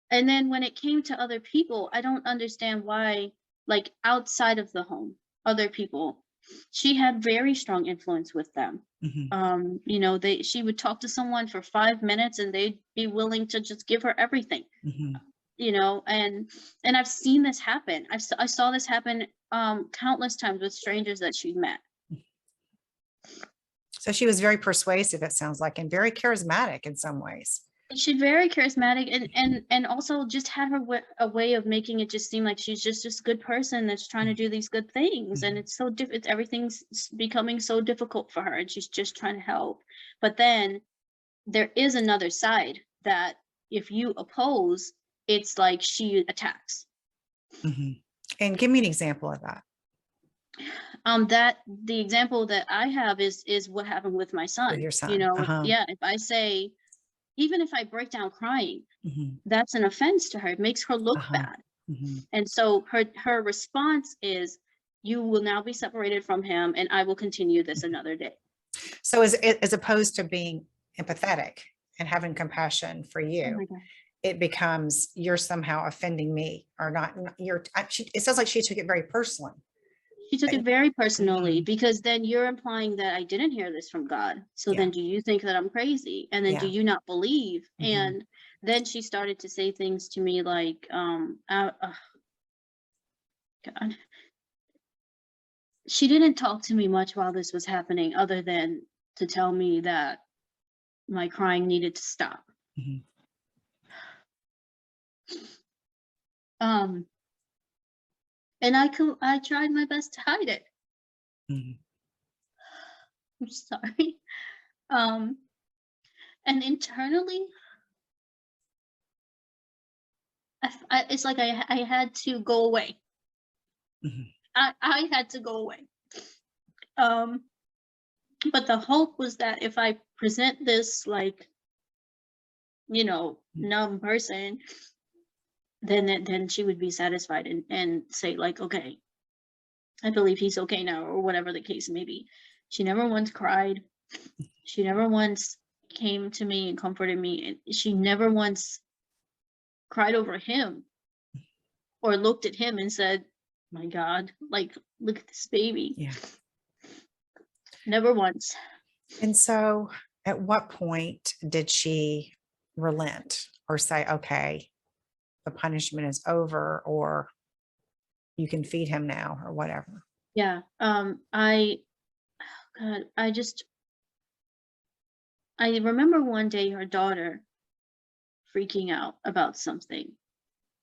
and then when it came to other people, I don't understand why, like outside of the home, other people, she had very strong influence with them. Mhm. You know, she would talk to someone for 5 minutes and they'd be willing to just give her everything, Mhm. you know, and I've seen this happen. I saw this happen countless times with strangers that she met. So she was very persuasive, it sounds like, and very charismatic in some ways. She's very charismatic and also just had her a way of making it just seem like she's just this good person that's trying to do these good things, and Mhm. it's so it's everything's becoming so difficult for her, and she's just trying to help. But then there is another side that if you oppose, it's like she attacks. Mhm. And give me an example of that That the example that I have is what happened with my with son. your You son. know, Uh-huh. yeah, if I say, even if I break down crying, Mhm. that's an offense to her. It makes her look Uh-huh. bad. Mhm. And so her response is, "You will now be separated from him, and I will continue this another day." So as opposed to being empathetic and having compassion for Oh you, my God. it becomes you're somehow offending me or not. It sounds like she took it very personally. She took it But- very personally Mhm. because then you're implying that I didn't hear this from God. So Yeah. then do you think that I'm crazy? And then do Yeah. you not believe? Mhm. And then she started to say things to me like, God. She didn't talk to me much while this was happening other than to tell me that my crying needed to stop. Mhm. Um, and I tried my best to hide it. Mhm. I'm sorry. Um, and internally, it's like I had to go away. Mhm. I had to go away. Um, but the hope was that if I present this like, numb person, then she would be satisfied and say like, okay, I believe he's okay now, or whatever the case may be. She never once cried. She never once came to me and comforted me, and she never once cried over him or looked at him and said, "My God, like look at this baby." Yeah. Never once. And so at what point did she relent or say, okay, the punishment is over, or you can feed him now, or whatever? Yeah. God, I remember one day her daughter freaking out about something,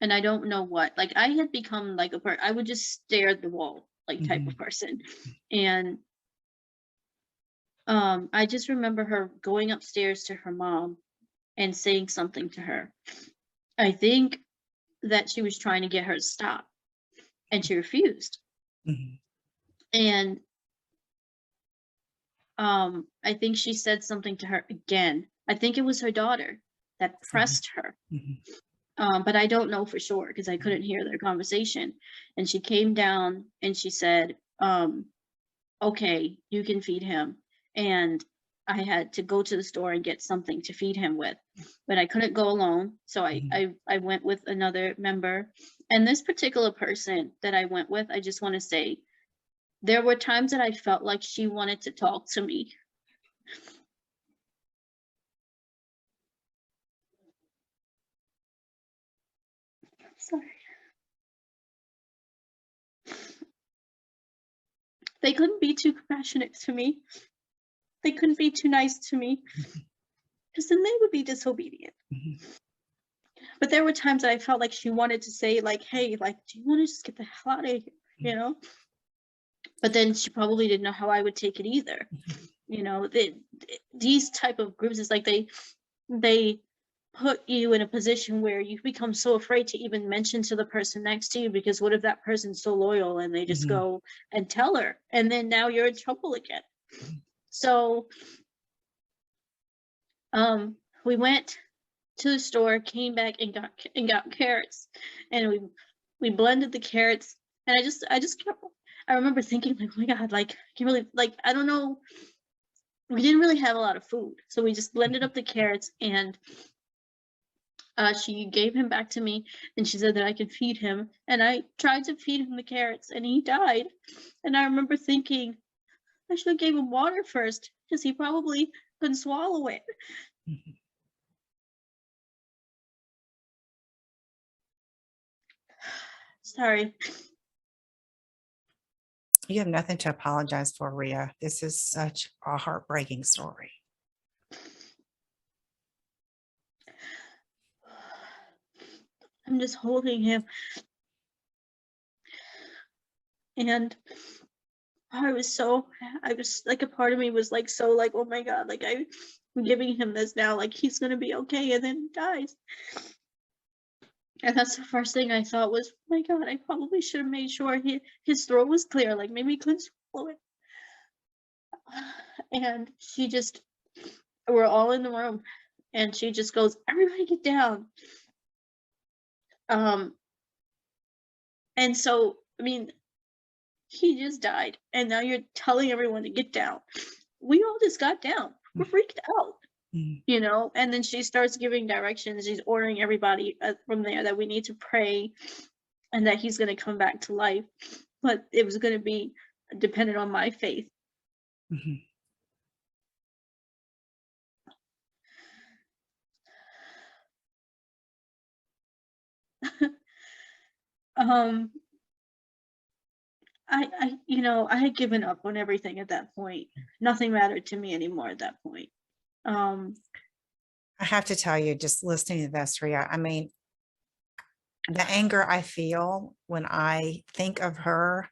and I don't know what. Like I had become like I would just stare at the wall, like type of Mhm. person, and I just remember her going upstairs to her mom and saying something to her. I think that she was trying to get her to stop, and she refused. Mhm. And I think she said something to her again. I think it was her daughter that Mhm. pressed her. Mhm. But I don't know for sure because I couldn't hear their conversation. And she came down and she said, "Okay, you can feed him." And I had to go to the store and get something to feed him with, but I couldn't go alone. So Mhm. I went with another member. And this particular person that I went with, I just want to say, there were times that I felt like she wanted to talk to me. Sorry. They couldn't be too compassionate to me. They couldn't be too nice to me because then they would be disobedient. Mhm. But there were times that I felt like she wanted to say, like, "Hey, like, do you want to just get the hell out of here?" You know? But then she probably didn't know how I would take it either. Mhm. These type of groups is like they put you in a position where you become so afraid to even mention to the person next to you because what if that person's so loyal and they just Mhm. go and tell her and then now you're in trouble again. So we went to the store, came back and got carrots, and we blended the carrots, and I just kept. I remember thinking like, oh my God, like I can't really like I don't know. We didn't really have a lot of food, so we just blended up the carrots, and she gave him back to me, and she said that I could feed him, and I tried to feed him the carrots, and he died, and I remember thinking I should have gave him water first because he probably couldn't swallow it. Mhm. Sorry. You have nothing to apologize for, Ria. This is such a heartbreaking story. I'm just holding him, and I was like, a part of me was like, so like, oh my God, like I'm giving him this now, like he's gonna be okay, and then he dies. And that's the first thing I thought was, oh my God, I probably should have made sure his throat was clear, like maybe he couldn't swallow it. And we're all in the room, and she just goes, everybody get down. Um, and so, I mean, he just died, and now you're telling everyone to get down. We all just got down. We're freaked out, Mm. and then she starts giving directions. She's ordering everybody from there that we need to pray and that he's going to come back to life. But it was going to be dependent on my faith. Mhm. um, I had given up on everything at that point. Nothing mattered to me anymore at that point. Um, I have to tell you, just listening to this, Ria, I mean, the anger I feel when I think of her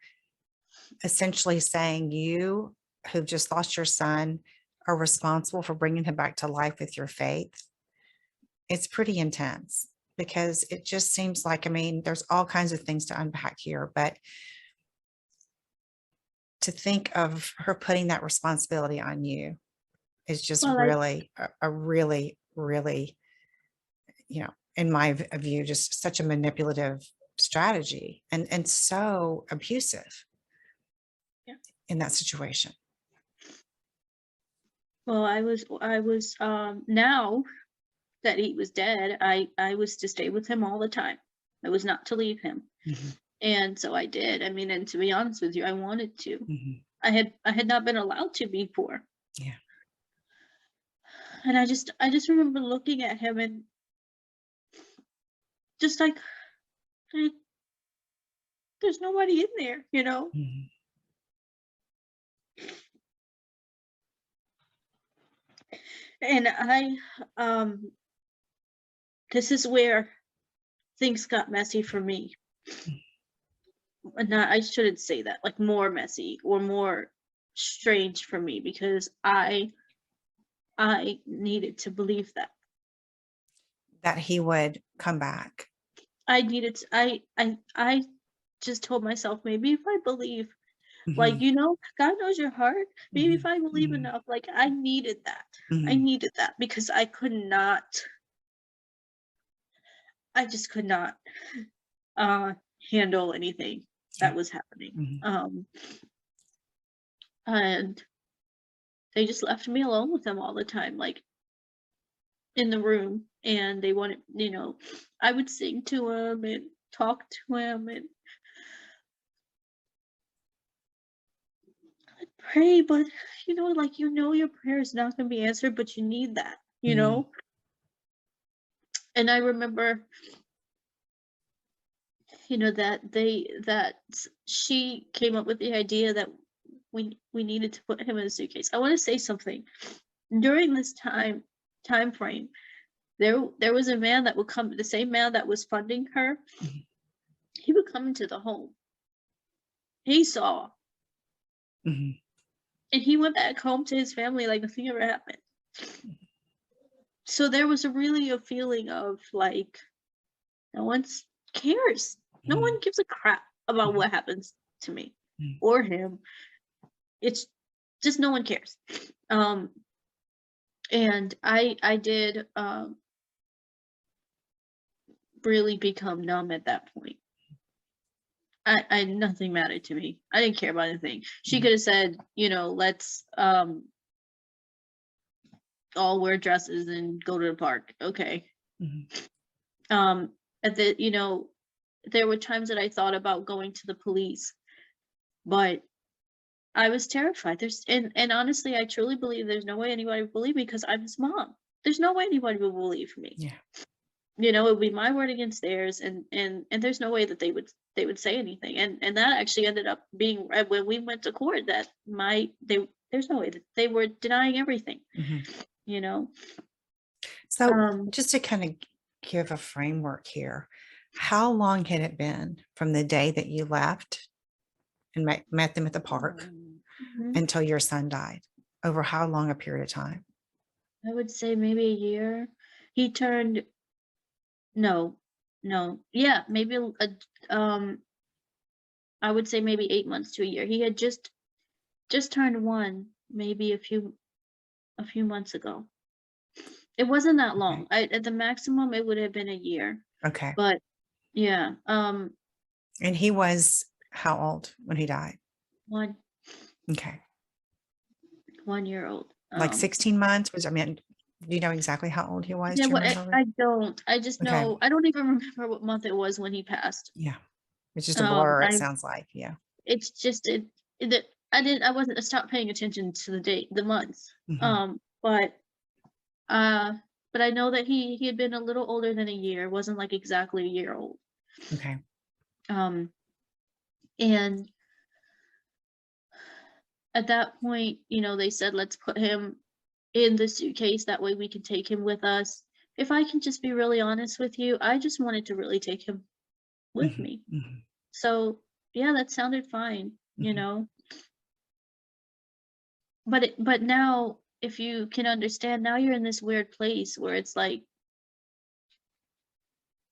essentially saying you who've just lost your son are responsible for bringing him back to life with your faith. It's pretty intense because it just seems like, I mean, there's all kinds of things to unpack here, but to think of her putting that responsibility on you is just well, really a really, really, in my view, just such a manipulative strategy and so abusive yeah. in that situation. Well, now that he was dead, I was to stay with him all the time. I was not to leave him. Mhm, And so I did. I mean, and to be honest with you, I wanted to. mhm. I had not been allowed to before. Yeah. And I just remember looking at him and just like, I, there's nobody in there. Mhm, And this is where things got messy for me. And not, I shouldn't say that, like more messy or more strange for me, because I needed to believe that. that he would come back. I needed to, I just told myself, maybe if I believe, like, Mhm, God knows your heart. Maybe if mhm, I believe mhm, enough, like I needed that. I mhm. needed that because I just could not uh handle anything Yeah. that was happening. Mhm, And they just left me alone with him all the time, like in the room, and they wanted, I would sing to him and talk to him and pray, but like your prayer is not going to be answered, but you need that. mhm, And I remember, she came up with the idea that we needed to put him in a suitcase. I want to say something. During this time frame, there was a man that would come, the same man that was funding her. mhm, He would come into the home. He saw, mhm. and he went back home to his family like nothing ever happened. So there was really a feeling of like, no one cares. No Mhm, one gives a crap about mhm, what happens to me mhm. or him. It's just no one cares. Um, and I did really become numb at that point. Nothing mattered to me. I didn't care about anything. She Mhm, could have said, let's all wear dresses and go to the park. Okay. mhm. Um, at the there were times that I thought about going to the police, but I was terrified. And honestly, I truly believe there's no way anybody would believe me because I'm his mom. There's no way anybody would believe me. Yeah. It would be my word against theirs, and there's no way that they would say anything. And that actually ended up being when we went to court, that there's no way that they were denying everything. Mhm. You know. So Um. just to kind of give a framework here, How long had it been from the day that you left and met them at the park Mhm. until your son died? Over how long a period of time? I would say maybe a year. He turned no, no, yeah, maybe I would say maybe 8 months to a year. He had just turned one, maybe a few months ago. It wasn't that Okay. long. At the maximum, it would have been a year. Okay. But yeah, And he was how old when he died? one Okay. 1 year old. Like 16 months was, I mean, do you know exactly how old he was? Yeah, Do you what I, remember? I don't. I just Okay. know I don't even remember what month it was when he passed. Yeah. It's just a blur, it I sounds like. Yeah. it's just that I wasn't I stopped paying attention to the date, the months. Hmm. But uh but I know that he had been a little older than a year. It wasn't like exactly a year old. Okay. Um and at that point, they said, let's put him in the suitcase. That way we can take him with us. If I can just be really honest with you, I just wanted to really take him with Hmm. me. Hmm. So yeah, that sounded fine, you Hmm. know. But now, if you can understand, now you're in this weird place where it's like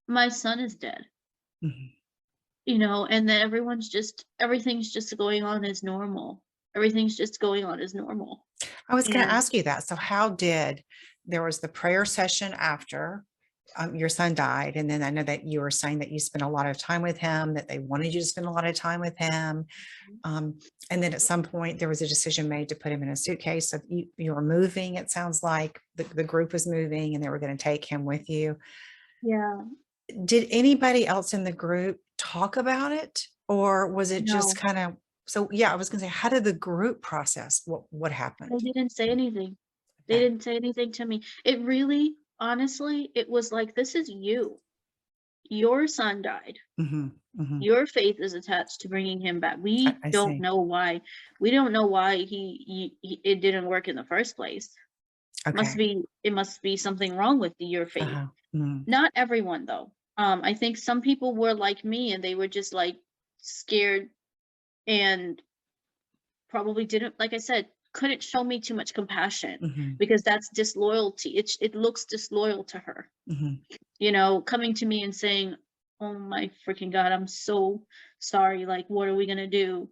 my son is dead, Hmm. and then everything's just going on as normal. Everything's just going on as normal. I was going to And ask you that. So, how did there was the prayer session after your son died, and then I know that you were saying that you spent a lot of time with him, that they wanted you to spend a lot of time with him, um, and then at some point there was a decision made to put him in a suitcase. So you were moving. It sounds like the group was moving, and they were going to take him with you. yeah, Did anybody else in the group talk about it, or was it just no, kind of? So yeah, I was going to say, how did the group process what they happened? didn't say anything. They Okay. didn't say anything to me. It really, honestly, it was like, this is you. Your son died. Hmm. Hmm. Your faith is attached to bringing him back. We I don't see. know why. We don't know why it didn't work in the first place. Okay. It must be something wrong with your faith. Uh-huh. Mhm. Not everyone though. I think some people were like me and they were just like scared and probably didn't, like I said, couldn't show me too much compassion Mhm. because that's disloyalty. It looks disloyal to her, Mhm. coming to me and saying, "Oh my freaking God, I'm so sorry. Like, what are we gonna do?"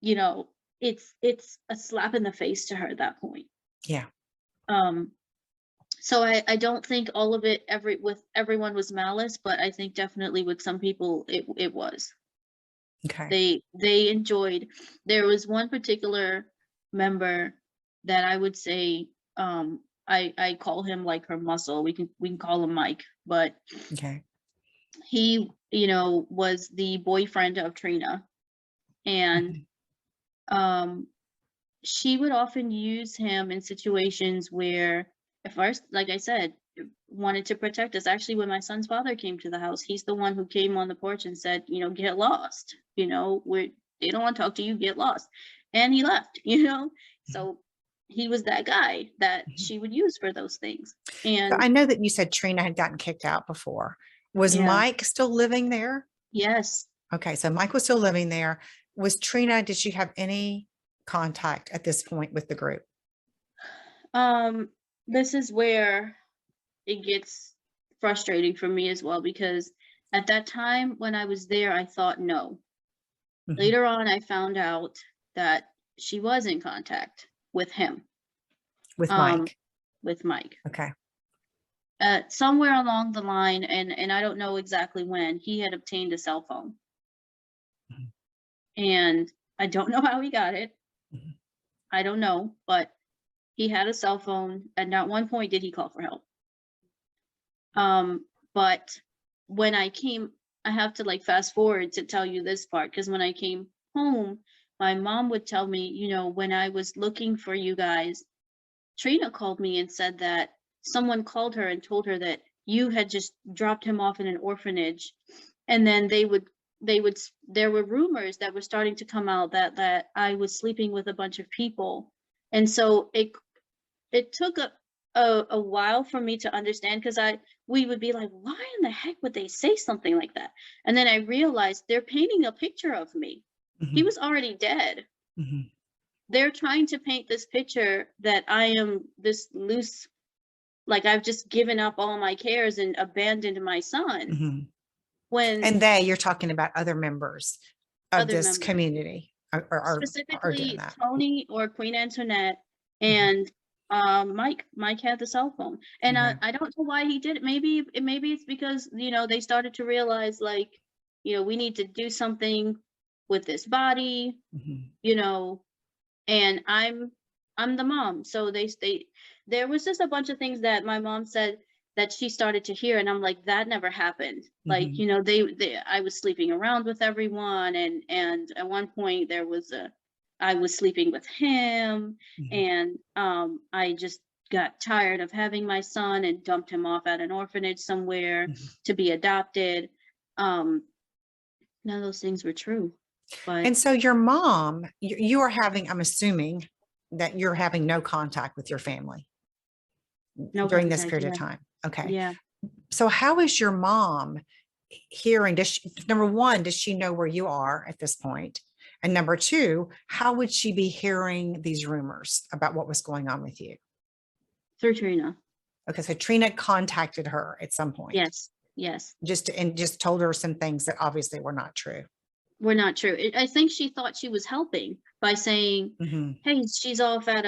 You know, it's a slap in the face to her at that point. Yeah. Um, so I don't think all of it with everyone was malice, but I think definitely with some people it was. Okay. They enjoyed. There was one particular member that I would say, I call him like her muscle. We can call him Mike, but Okay. he, was the boyfriend of Trina, and Mhm. um she would often use him in situations where, at first, like I said, wanted to protect us. Actually, when my son's father came to the house, he's the one who came on the porch and said, get lost. They don't want to talk to you, get lost. And he left. Mhm. So he was that guy that Mhm. she would use for those things. So And I know that you said Trina had gotten kicked out before. Was yeah, Mike still living there? yes. Okay, so Mike was still living there. Was Trina, did she have any contact at this point with the group? Um, this is where it gets frustrating for me as well because at that time when I was there, I thought no. Mhm. Later on, I found out that she was in contact with him, With um, Mike. with Mike. Okay. Somewhere along the line, and I don't know exactly when, he had obtained a cell phone, Mhm. and I don't know how he got it. Mhm. I don't know, but he had a cell phone, and at one point did he call for help. But when I have to like fast forward to tell you this part because when I came home, my mom would tell me, when I was looking for you guys, Trina called me and said that someone called her and told her that you had just dropped him off in an orphanage, and then there were rumors that were starting to come out that I was sleeping with a bunch of people, and so it took a while for me to understand, because we would be like, why in the heck would they say something like that? And then I realized they're painting a picture of me. He Mhm, was already dead. mhm, They're trying to paint this picture that I am this loose, like I've just given up all my cares and abandoned my son, mhm. when And you're talking about other members of other this members, community are doing specifically that. Tony or Queen Antoinette, Mhm, and Mike had the cell phone, and okay. I don't know why he did it. Maybe it's because, they started to realize, like, we need to do something with this body, Mhm, you know, and I'm the mom. So there was just a bunch of things that my mom said that she started to hear, and I'm like, that never happened. Like, mhm, I was sleeping around with everyone, and at one point I was sleeping with him, mhm, and I just got tired of having my son and dumped him off at an orphanage somewhere mhm. to be adopted. Um, None of those things were true, but And so your mom, you are having, I'm assuming that you're having no contact with your family no during this contact. period of Yeah, time. Okay. yeah. So how is your mom hearing? Does she, number one, does she know where you are at this point? And number two, how would she be hearing these rumors about what was going on with you? Through Trina. Okay, so Trina contacted her at some point, Yes, yes. just told her some things that obviously were not true. Were not true. I think she thought she was helping by saying, Hmm. "Hey, she's off at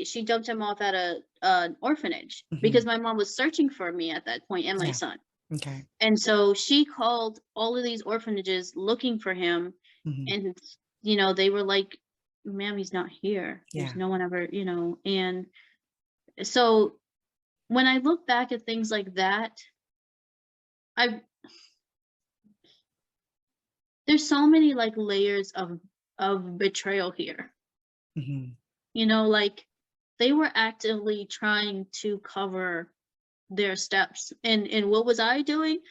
she dumped him off at an orphanage," Hmm. because my mom was searching for me at that point and my Yeah. son. Okay. And so she called all of these orphanages looking for him, Hmm. and they were like, "Ma'am, he's not here. There's Yeah. no one ever," and so when I look back at things like that, I there's so many, like, layers of betrayal here. Hmm. Like, they were actively trying to cover their steps, and what was I doing?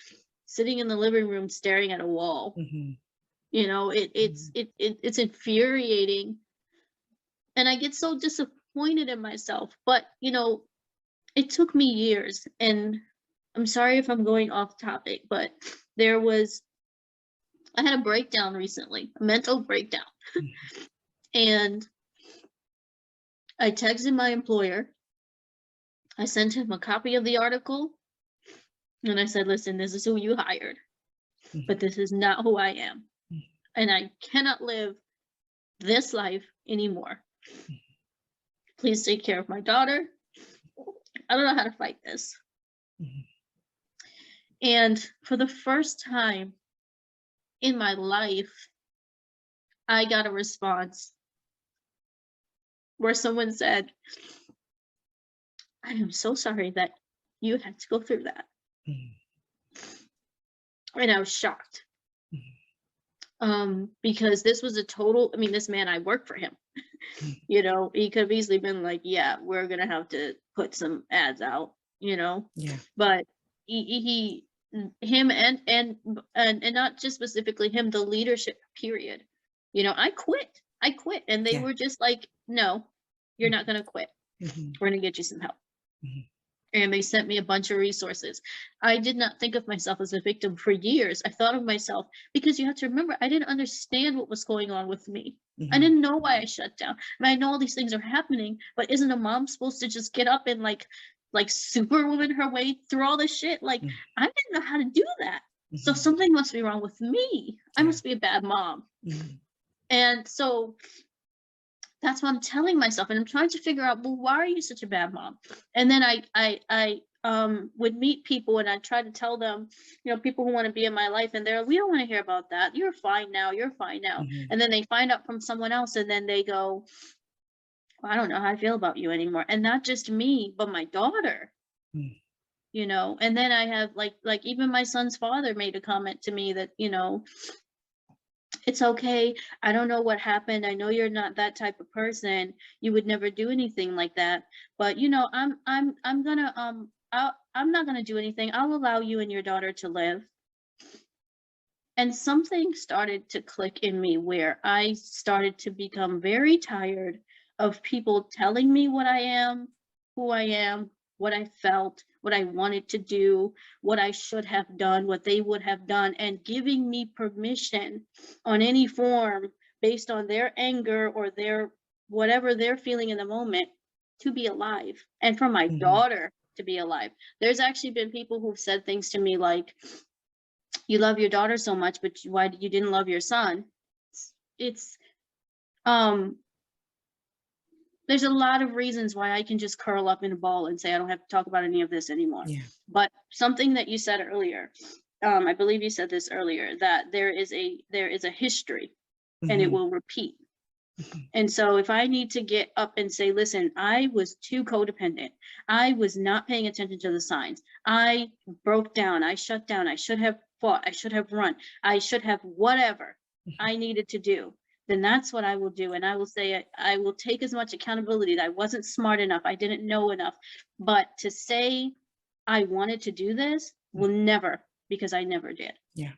Sitting in the living room staring at a wall. Hmm. It's infuriating, and I get so disappointed in myself, but, it took me years, and I'm sorry if I'm going off topic, but there was I had a breakdown recently, a mental breakdown, and I texted my employer. I sent him a copy of the article, and I said, "Listen, this is who you hired, but this is not who I am. And I cannot live this life anymore. Please take care of my daughter. I don't know how to fight this." And for the first time in my life, I got a response where someone said, "I am so sorry that you had to go through that." And I was shocked. Because this was a total, I mean, this man, I work for him. He could have easily been like, "Yeah, we're gonna have to put some ads out," Yeah. but him and not just specifically him, the leadership period. I quit, and they Yeah. were just like, "No, you're not gonna quit. Hmm. We're gonna get you some help." Hmm. And they sent me a bunch of resources. I did not think of myself as a victim for years. I thought of myself, because you have to remember, I didn't understand what was going on with me. I Hmm. didn't know why I shut down. I know all these things are happening, but isn't a mom supposed to just get up and like superwoman her way through all this shit? Like, I didn't know how to do that. So Hmm. something must be wrong with me. I Yeah. must be a bad mom. Hmm. And so that's what I'm telling myself, and I'm trying to figure out, well, why are you such a bad mom? And then I would meet people, and I try to tell them, people who want to be in my life, and they're like, "We don't want to hear about that. You're fine now. You're fine now." Hmm. And then they find out from someone else, and then they go, "Well, I don't know how I feel about you anymore." And not just me, but my daughter. And then I have like even my son's father made a comment to me that, "It's okay. I don't know what happened. I know you're not that type of person. You would never do anything like that. But I'm gonna I'm not gonna do anything. I'll allow you and your daughter to live." And something started to click in me where I started to become very tired of people telling me what I am who I am, what I felt, what I wanted to do, what I should have done, what they would have done, and giving me permission on any form based on their anger or their whatever they're feeling in the moment to be alive, and for my Mhm. daughter to be alive. There's actually been people who've said things to me like, you love your daughter so much, but why you didn't love your son? It's um there's a lot of reasons why I can just curl up in a ball and say I don't have to talk about any of this anymore. Yeah. But something that you said earlier, I believe you said this earlier, that there is a history and it Mhm. will repeat. Mhm. And so if I need to get up and say, listen, I was too codependent. I was not paying attention to the signs. I broke down. I shut down. I should have fought. I should have run. I should have whatever Mhm. I needed to do. Then that's what I will do. And I will say, I will take as much accountability that I wasn't smart enough. I didn't know enough. But to say I wanted to do this will never, because I never did. Yeah.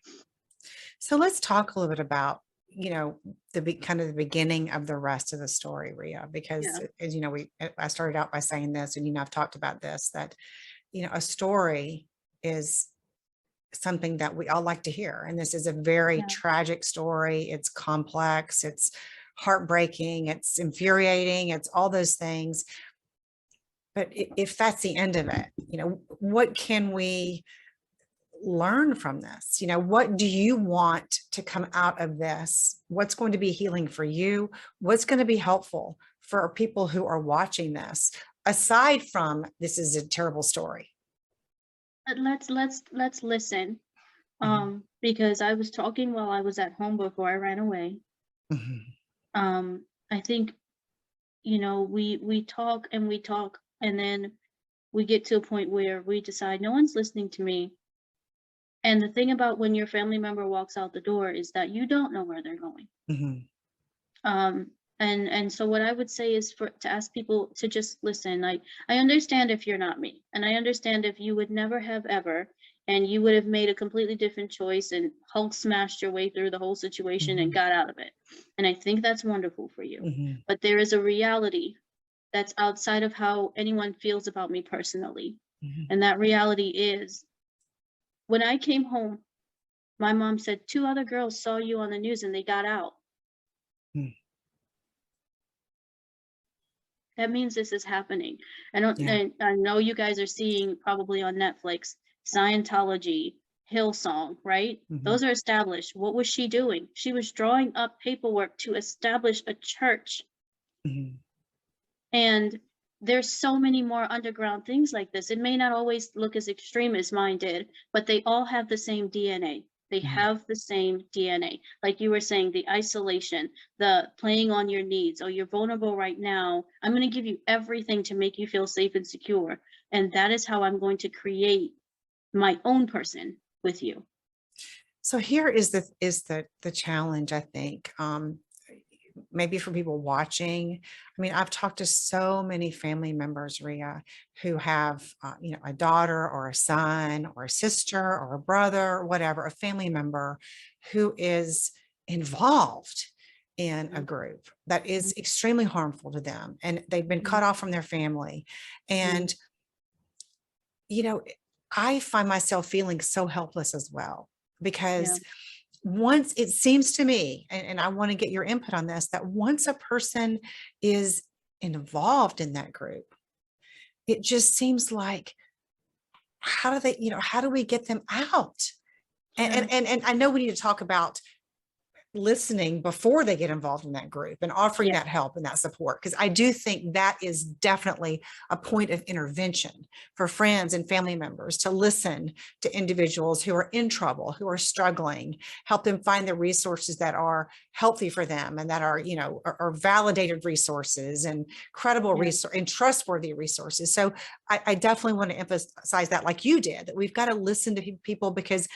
So let's talk a little bit about, kind of the beginning of the rest of the story, Ria, because Yeah. as you know, I started out by saying this, and I've talked about this, that, a story is something that we all like to hear. And this is a very Yeah. tragic story. It's complex, it's heartbreaking, it's infuriating, it's all those things. But if that's the end of it, what can we learn from this? What do you want to come out of this? What's going to be healing for you? What's going to be helpful for people who are watching this, aside from this is a terrible story? But let's listen. Mhm. Because I was talking while I was at home before I ran away. Mhm. I think, we talk and we talk, and then we get to a point where we decide no one's listening to me. And the thing about when your family member walks out the door is that you don't know where they're going. Mhm. Um, and so what I would say is to ask people to just listen. I understand if you're not me, and I understand if you would never have ever, and you would have made a completely different choice and Hulk smashed your way through the whole situation and Mhm. got out of it. And I think that's wonderful for you. Mhm. But there is a reality that's outside of how anyone feels about me personally. Mhm. And that reality is when I came home, my mom said 2 other girls saw you on the news and they got out. Mhm. That means this is happening. I don't Yeah. I know you guys are seeing probably on Netflix, Scientology, Hillsong, right? Mhm. Those are established. What was she doing? She was drawing up paperwork to establish a church. Mhm. And there's so many more underground things like this. It may not always look as extreme as mine did, but they all have the same DNA. They Mhm. have the same DNA. Like you were saying, the isolation, the playing on your needs. Oh, you're vulnerable right now. I'm going to give you everything to make you feel safe and secure. And that is how I'm going to create my own person with you. So here is the challenge, I think. Maybe for people watching. I mean, I've talked to so many family members, Ria, who have a daughter or a son or a sister or a brother or whatever, a family member who is involved in a Mhm, group that is extremely harmful to them, and they've been mhm, cut off from their family. mhm. And you know, I find myself feeling so helpless as well, Yeah, because once it seems to me, and I want to get your input on this, that once a person is involved in that group, it just seems like, how do we get them out? yeah, And I know we need to talk about listening before they get involved in that group and offering yeah, that help and that support, because I do think that is definitely a point of intervention for friends and family members, to listen to individuals who are in trouble, who are struggling, help them find the resources that are healthy for them and that are are validated resources and credible yeah. resource and trustworthy resources. So I definitely want to emphasize that, like you did, that we've got to listen to people, because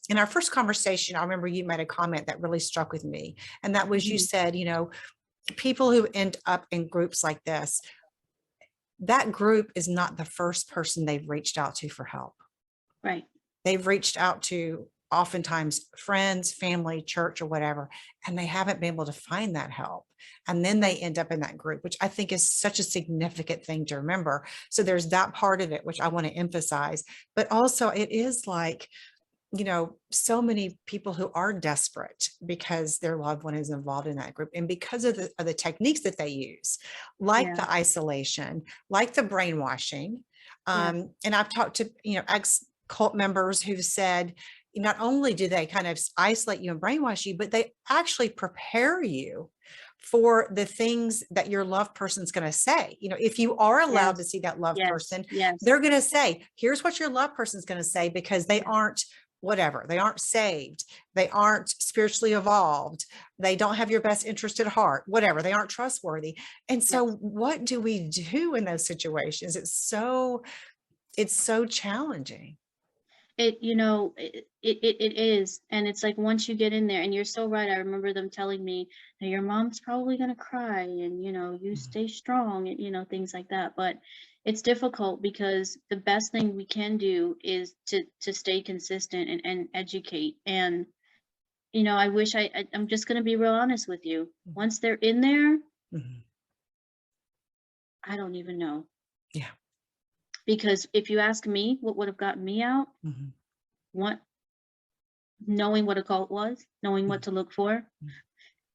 in our first conversation, I remember you made a comment that really struck with me. And that was, you Mhm. said, people who end up in groups like this, that group is not the first person they've reached out to for help. Right. They've reached out to oftentimes friends, family, church, or whatever, and they haven't been able to find that help. And then they end up in that group, which I think is such a significant thing to remember. So there's that part of it, which I want to emphasize. But also, it is like, so many people who are desperate because their loved one is involved in that group. And because of the techniques that they use, like Yeah. the isolation, like the brainwashing. Yeah. And I've talked to, ex cult members who've said, not only do they kind of isolate you and brainwash you, but they actually prepare you for the things that your loved person's going to say. If you are allowed to Yes. see that loved Yes. person, Yes. they're going to say, here's what your loved person's going to say, because they aren't whatever, they aren't saved, they aren't spiritually evolved, they don't have your best interest at heart, whatever, they aren't trustworthy. And so Yes. what do we do in those situations? It's so challenging. It is. And it's like, once you get in there, and you're so right. I remember them telling me that your mom's probably going to cry, and, you Mhm. stay strong, and, things like that. But it's difficult, because the best thing we can do is to stay consistent and educate. And, I wish I'm just going to be real honest with you. Once they're in there, Mhm. I don't even know. Yeah. Because if you ask me, what would have gotten me out? Mhm. What Knowing what a cult was, knowing what Mhm. to look for,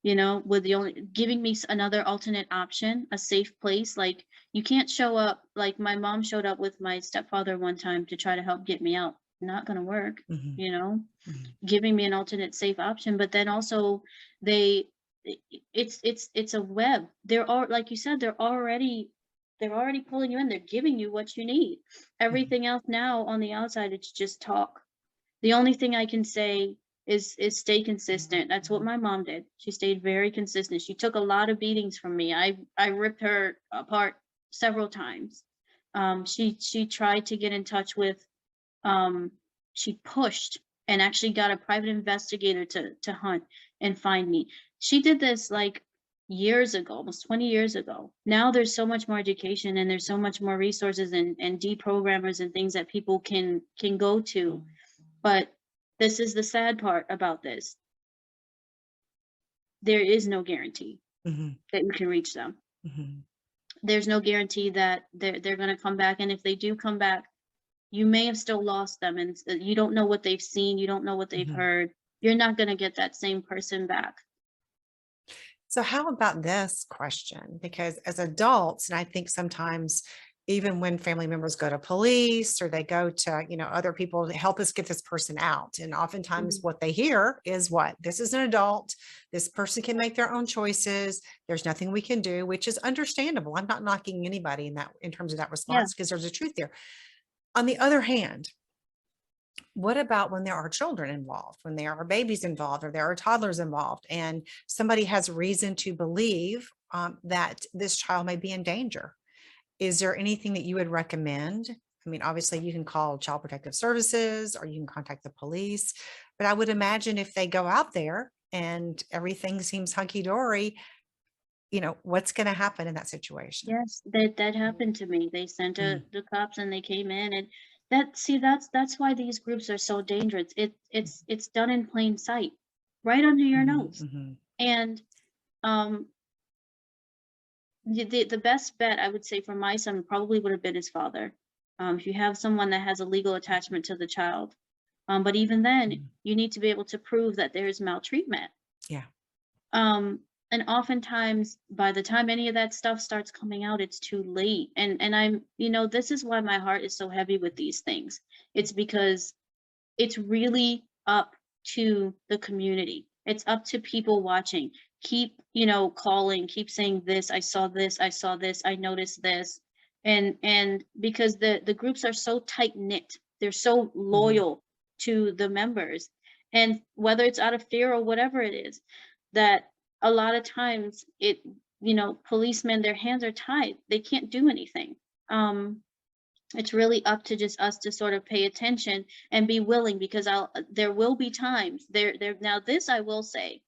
Mhm. with the only giving me another alternate option, a safe place. Like, you can't show up like my mom showed up with my stepfather one time to try to help get me out. Not gonna work, Mhm. you know. Mhm. Giving me an alternate safe option, but then also they, it's a web. They're all, like you said, they're already pulling you in. They're giving you what you need. Mhm. Everything else now on the outside, it's just talk. The only thing I can say is stay consistent. That's what my mom did. She stayed very consistent. She took a lot of beatings from me. I ripped her apart several times. She tried to get in touch with, um she pushed and actually got a private investigator to hunt and find me. She did this like years ago, almost 20 years ago. Now there's so much more education, and there's so much more resources and deprogrammers and things that people can go to. But this is the sad part about this. There is no guarantee Mhm. that you can reach them. Mhm. There's no guarantee that they're going to come back, and if they do come back, you may have still lost them, and you don't know what they've seen, you don't know what they've Mhm. heard. You're not going to get that same person back. So how about this question? Because as adults, and I think sometimes even when family members go to police or they go to, other people to help us get this person out. And oftentimes Mhm. what they hear is what? This is an adult. This person can make their own choices. There's nothing we can do, which is understandable. I'm not knocking anybody in terms of that Yeah. response, because there's a truth there. On the other hand, what about when there are children involved, when there are babies involved, or there are toddlers involved, and somebody has reason to believe that this child may be in danger? Is there anything that you would recommend? I mean, obviously, you can call Child Protective Services or you can contact the police, but I would imagine if they go out there and everything seems hunky dory, what's going to happen in that situation? Yes, that happened to me. They sent Mm, the cops, and they came in, and that's why these groups are so dangerous. It's done in plain sight, right under your mhm, nose. mhm, And um the best bet, I would say, for my son probably would have been his father. If you have someone that has a legal attachment to the child. But even then, mhm. you need to be able to prove that there is maltreatment. Yeah. Um, and oftentimes, by the time any of that stuff starts coming out, it's too late. And this is why my heart is so heavy with these things. It's because it's really up to the community. It's up to people watching. Keep, calling, keep saying this, I saw this, I noticed this. And because the groups are so tight knit, they're so Mhm, loyal to the members. And whether it's out of fear or whatever it is, that a lot of times policemen, their hands are tied. They can't do anything. It's really up to just us to sort of pay attention and be willing, because there will be times there. Now this I will say,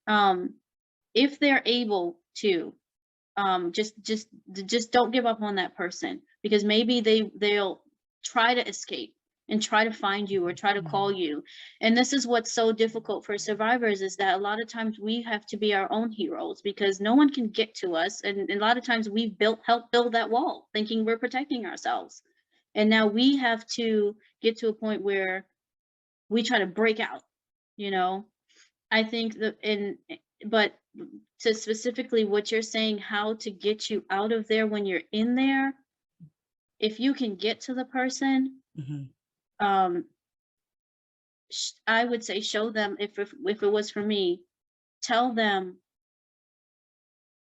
um if they're able to, just don't give up on that person, because maybe they'll try to escape, and try to find you or try to call you. And this is what's so difficult for survivors, is that a lot of times we have to be our own heroes because no one can get to us. And a lot of times we've helped build that wall thinking we're protecting ourselves. And now we have to get to a point where we try to break out, you know. I think but to specifically what you're saying, how to get you out of there when you're in there, if you can get to the person, um, I would say show them, if it was for me, tell them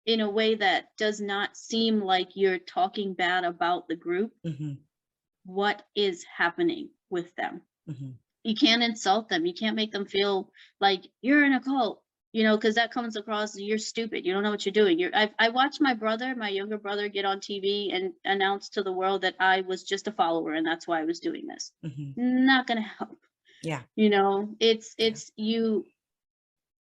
in a way that does not seem like you're talking bad about the group, what is happening with them. You can't insult them. You can't make them feel like you're in a cult, you know, because that comes across as you're stupid. You don't know what you're doing. I watched my younger brother, get on TV and announce to the world that I was just a follower and that's why I was doing this. Not gonna help. Yeah. You know, it's you.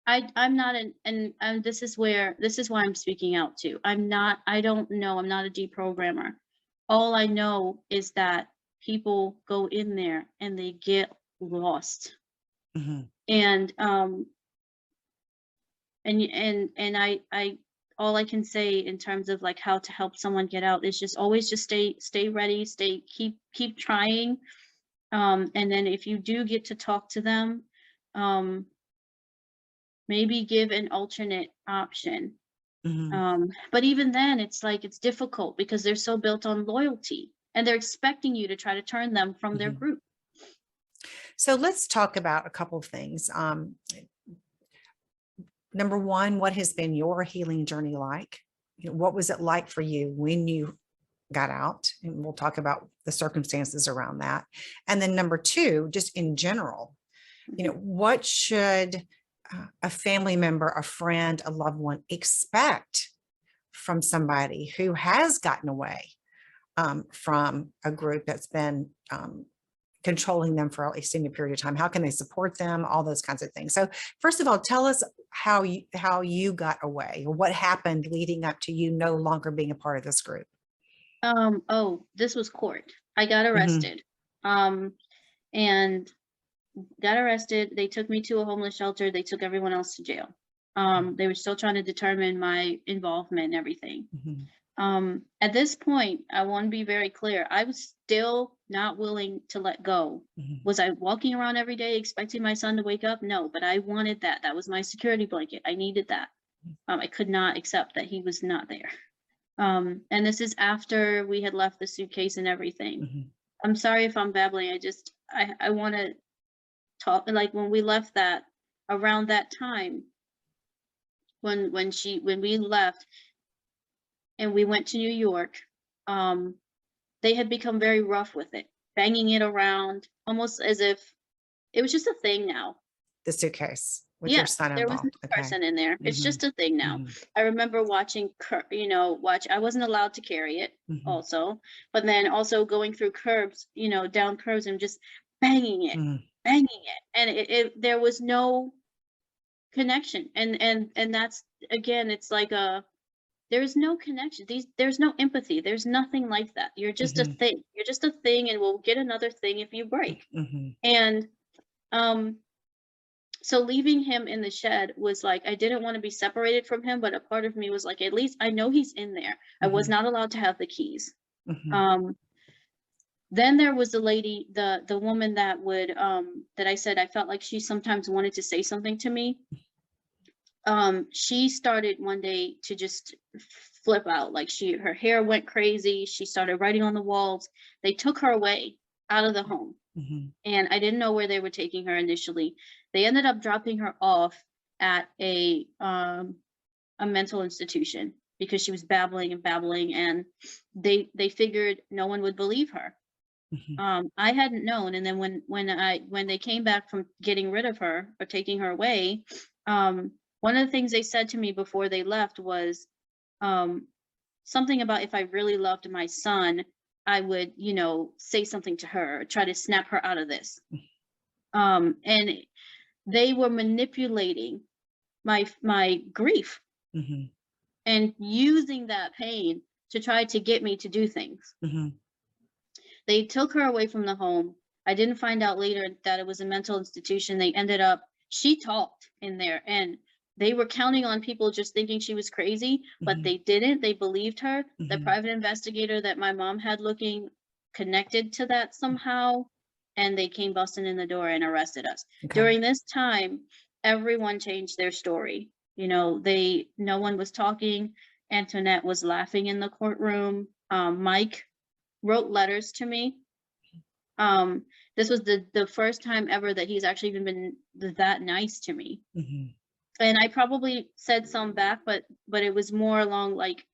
I'm not and this is why I'm speaking out too. I don't know. I'm not a deprogrammer. All I know is that people go in there and they get lost. And I all I can say in terms of like how to help someone get out is just always just stay ready, keep trying. And then if you do get to talk to them, maybe give an alternate option. But even then it's like it's difficult because they're so built on loyalty and they're expecting you to try to turn them from their group. So let's talk about a couple of things. Number one, what has been your healing journey like? You know, what was it like for you when you got out? And we'll talk about the circumstances around that. And then number two, just in general, you know, what should a family member, a friend, a loved one expect from somebody who has gotten away from a group that's been controlling them for an extended period of time? How can they support them? All those kinds of things. So first of all, tell us how you got away, or what happened leading up to you no longer being a part of this group. Oh, this was court. I got arrested. And got arrested. They took me to a homeless shelter. They took everyone else to jail. They were still trying to determine my involvement and everything. At this point, I want to be very clear. I was still not willing to let go. Was I walking around every day expecting my son to wake up? No, but I wanted that. That was my security blanket. I needed that. I could not accept that he was not there. And this is after we had left the suitcase and everything. I'm sorry if I'm babbling. I want to talk, like when we left that, around that time, when we left and we went to New York, they had become very rough with it, banging it around almost as if it was just a thing now. The suitcase with your son there was involved. no person in there. It's just a thing now. I remember watching, I wasn't allowed to carry it also, but then also going through curbs, down curbs and just banging it. And there was no connection. And that's, again, it's like there's no connection. There's no empathy. There's nothing like that. You're just a thing. You're just a thing, and we'll get another thing if you break. And so leaving him in the shed was like, I didn't want to be separated from him, but a part of me was like, at least I know he's in there. I was not allowed to have the keys. Then there was the lady, the woman that would, that I said, I felt like she sometimes wanted to say something to me. She started one day to just flip out. Like her hair went crazy. She started writing on the walls. They took her away out of the home. And I didn't know where they were taking her initially. They ended up dropping her off at a mental institution because she was babbling, and they figured no one would believe her. I hadn't known. And then when they came back from getting rid of her or taking her away, one of the things they said to me before they left was something about if I really loved my son, I would, say something to her, or try to snap her out of this. And they were manipulating my grief and using that pain to try to get me to do things. They took her away from the home. I didn't find out later that it was a mental institution. She talked in there, and they were counting on people just thinking she was crazy, but they didn't. They believed her. The private investigator that my mom had looking connected to that somehow, and they came busting in the door and arrested us. Okay. During this time, everyone changed their story. You know, no one was talking. Antoinette was laughing in the courtroom. Mike wrote letters to me. This was the first time ever that he's actually even been that nice to me. And I probably said some back, but it was more along like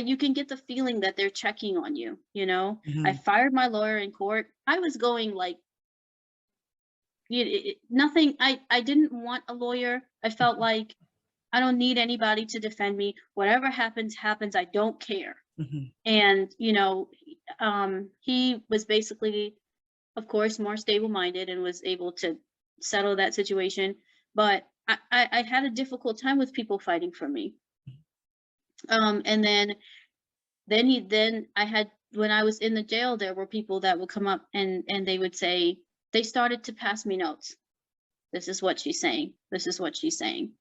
you can get the feeling that they're checking on you, you know. I fired my lawyer in court. I was going like nothing. I didn't want a lawyer. I felt like I don't need anybody to defend me. Whatever happens, happens. I don't care. And, you know, he was basically, of course, more stable-minded and was able to settle that situation. But I had a difficult time with people fighting for me. And then when I was in the jail, there were people that would come up and they would say, they started to pass me notes. This is what she's saying. This is what she's saying.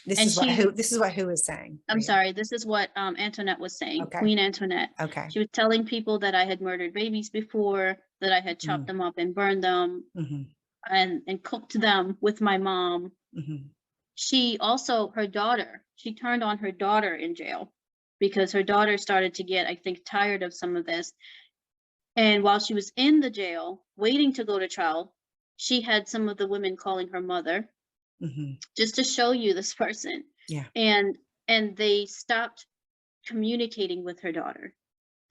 This is what who is saying. I'm sorry. This is what Antoinette was saying. Okay. Queen Antoinette. Okay. She was telling people that I had murdered babies before, that I had chopped them up and burned them and cooked them with my mom. She also, her daughter, she turned on her daughter in jail because her daughter started to get, I think, tired of some of this. And while she was in the jail waiting to go to trial, she had some of the women calling her mother. Just to show you this person. Yeah. And they stopped communicating with her daughter.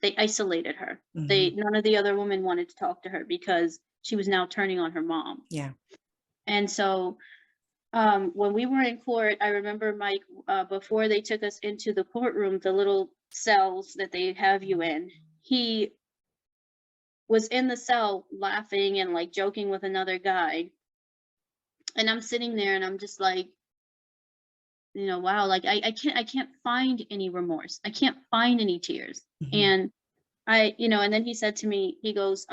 They isolated her. None of the other women wanted to talk to her because she was now turning on her mom. Yeah. And so when we were in court, I remember Mike, before they took us into the courtroom, the little cells that they have you in, he was in the cell laughing and like joking with another guy. And I'm sitting there and I'm just like, you know, wow, like I can't find any remorse. I can't find any tears. And you know, and then he said to me, he goes,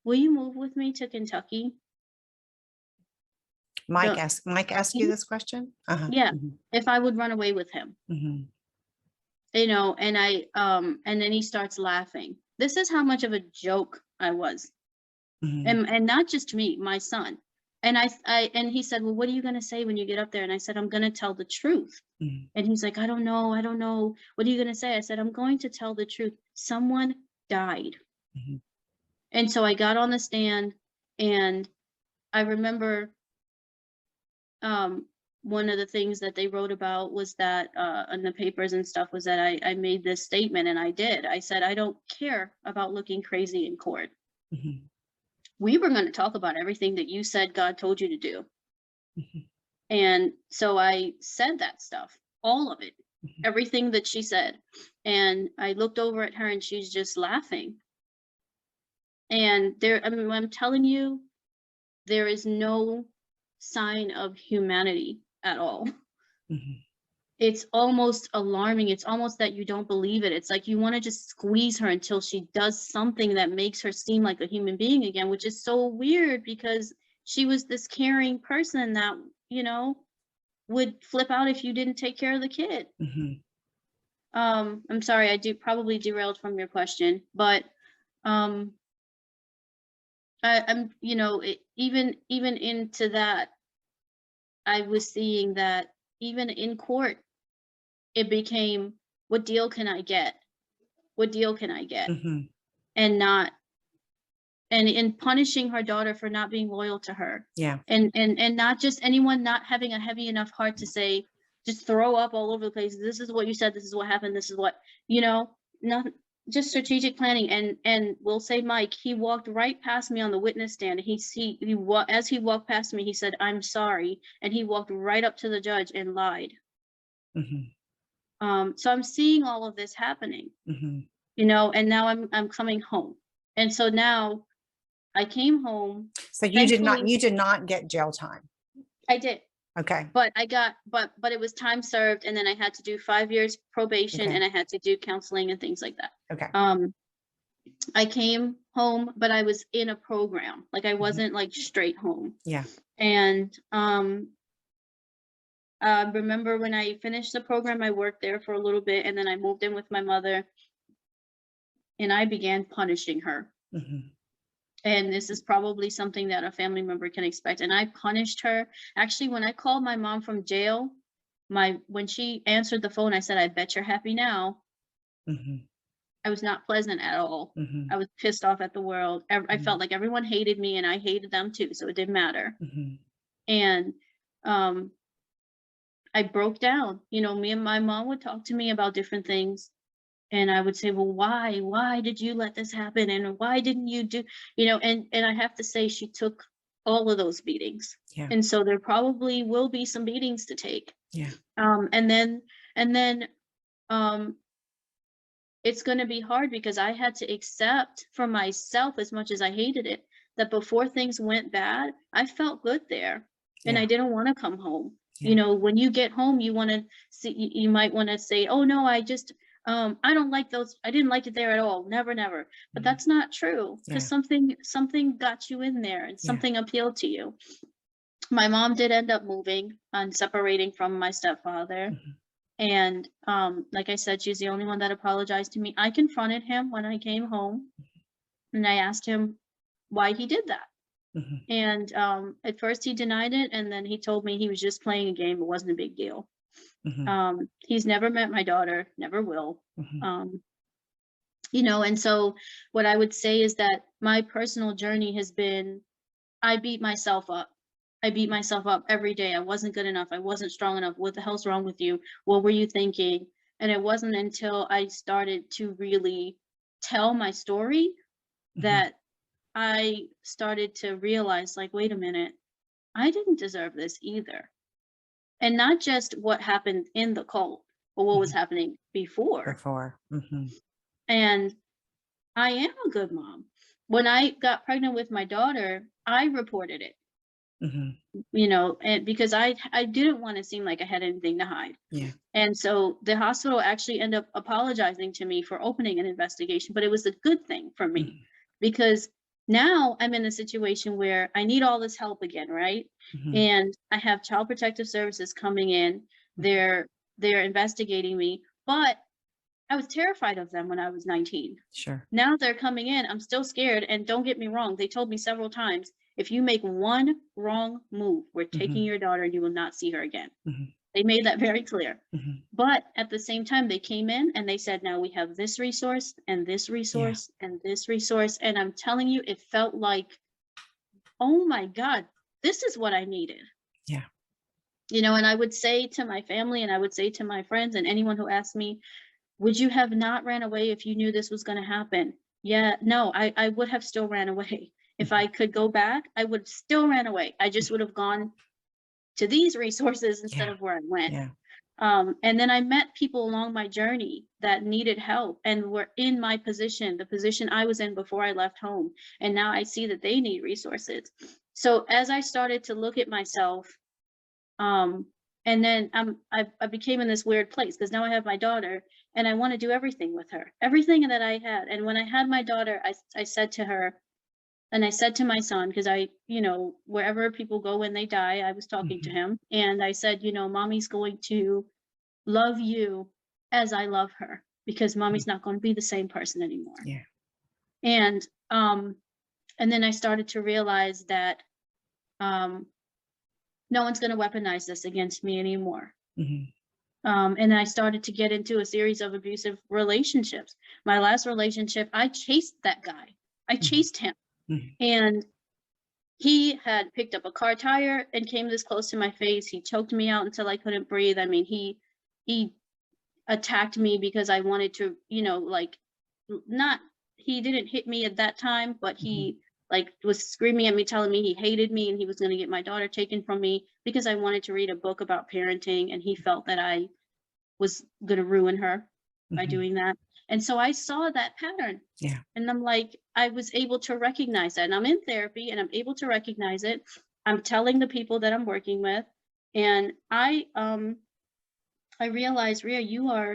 will you move with me to Kentucky? Mike asked you this question? Yeah. If I would run away with him. You know, and and then he starts laughing. This is how much of a joke I was. And not just me, my son. And and he said, well, what are you going to say when you get up there? And I said, I'm going to tell the truth. And he's like, I don't know. What are you going to say? I said, I'm going to tell the truth. Someone died. And so I got on the stand, and I remember one of the things that they wrote about was that in the papers and stuff was that I made this statement, and I did. I said, I don't care about looking crazy in court. We were going to talk about everything that you said God told you to do. And so I said that stuff, all of it, everything that she said. And I looked over at her and she's just laughing. And I'm telling you, there is no sign of humanity at all. It's almost alarming. It's almost that you don't believe it. It's like you want to just squeeze her until she does something that makes her seem like a human being again, which is so weird because she was this caring person that, you know, would flip out if you didn't take care of the kid. I'm sorry, I probably derailed from your question, but I'm, you know, even into that, I was seeing that even in court, it became, what deal can I get? What deal can I get? And in punishing her daughter for not being loyal to her. Yeah. And not just anyone not having a heavy enough heart to say, just throw up all over the place. This is what you said. This is what happened. This is what, you know, not just strategic planning. And we'll say, Mike, he walked right past me on the witness stand. As he walked past me, he said, I'm sorry. And he walked right up to the judge and lied. So I'm seeing all of this happening, you know, and now I'm coming home. And so now I came home. So you did not get jail time. I did. Okay. But but it was time served, and then I had to do 5 years probation, Okay. and I had to do counseling and things like that. Okay. I came home, but I was in a program. Like I wasn't like straight home. Yeah. And remember when I finished the program, I worked there for a little bit, and then I moved in with my mother, and I began punishing her. Mm-hmm. And this is probably something that a family member can expect. And I punished her. Actually, when I called my mom from jail, when she answered the phone, I said, "I bet you're happy now." Mm-hmm. I was not pleasant at all. Mm-hmm. I was pissed off at the world. I felt like everyone hated me, and I hated them too, so it didn't matter. Mm-hmm. And um, I broke down. You know, me and my mom would talk to me about different things, and I would say, "Well, why? Why did you let this happen? And why didn't you do?" You know, and I have to say, she took all of those beatings, Yeah. and so there probably will be some beatings to take. Yeah. And then it's going to be hard because I had to accept for myself, as much as I hated it, that before things went bad, I felt good there, and Yeah. I didn't want to come home. Yeah. You know, when you get home, you want to see, you might want to say, "Oh no, I just, I don't like those. I didn't like it there at all. Never, never." But Mhm. that's not true, because Yeah. something got you in there, and Yeah. something appealed to you. My mom did end up moving and separating from my stepfather. Mhm. And like I said, she's the only one that apologized to me. I confronted him when I came home, and I asked him why he did that. Mhm. And at first he denied it, and then he told me he was just playing a game. It wasn't a big deal. Mhm. He's never met my daughter, never will. Mhm. You know, and so what I would say is that my personal journey has been, I beat myself up. I beat myself up every day. I wasn't good enough. I wasn't strong enough. What the hell's wrong with you? What were you thinking? And it wasn't until I started to really tell my story Mhm. that I started to realize, like, wait a minute, I didn't deserve this either. And not just what happened in the cult, but what was Mhm. happening before. Before. Mhm. And I am a good mom. When I got pregnant with my daughter, I reported it. Mhm. You know, and because I didn't want to seem like I had anything to hide. Yeah. And so the hospital actually ended up apologizing to me for opening an investigation, but it was a good thing for me, Mhm. because now I'm in a situation where I need all this help again, right? Mhm. And I have Child Protective Services coming in. Mhm. They're investigating me, but I was terrified of them when I was 19. Sure. Now they're coming in, I'm still scared, and don't get me wrong, they told me several times, "If you make one wrong move, we're taking Mhm. your daughter, and you will not see her again." Mhm. They made that very clear. Mhm. But at the same time, they came in and they said, "Now we have this resource and this Yeah. resource and this resource." And I'm telling you, it felt like, oh my God, this is what I needed. Yeah. You know, and I would say to my family, and I would say to my friends and anyone who asked me, "Would you have not ran away if you knew this was going to happen?" Yeah, no, I would have still ran away. If Mhm. I could go back, I would still ran away. I just would have gone to these resources instead Yeah. of where I went. Yeah. And then I met people along my journey that needed help and were in my position, the position I was in before I left home. And now I see that they need resources. So as I started to look at myself, um, and then I became in this weird place because now I have my daughter, and I want to do everything with her, everything that I had. And when I had my daughter, I said to her, and I said to my son, because you know, wherever people go when they die, I was talking to Mhm. him, and I said, you know, mommy's going to love you as I love her, because Mhm. mommy's not going to be the same person anymore. Yeah. And um, and then I started to realize that um, no one's going to weaponize this against me anymore. Mhm. And I started to get into a series of abusive relationships. My last relationship, I chased that guy. I Mhm. chased him. Mhm. And he had picked up a car tire and came this close to my face. He choked me out until I couldn't breathe. I mean, he attacked me because I wanted to, you know, like, not, he didn't hit me at that time, but Mhm. he like was screaming at me, telling me he hated me and he was going to get my daughter taken from me because I wanted to read a book about parenting, and he felt that I was going to ruin her by Mhm. doing that. And so I saw that pattern, Yeah. and I'm like, I was able to recognize that. And I'm in therapy and I'm able to recognize it. I'm telling the people that I'm working with, And I realized, Ria, you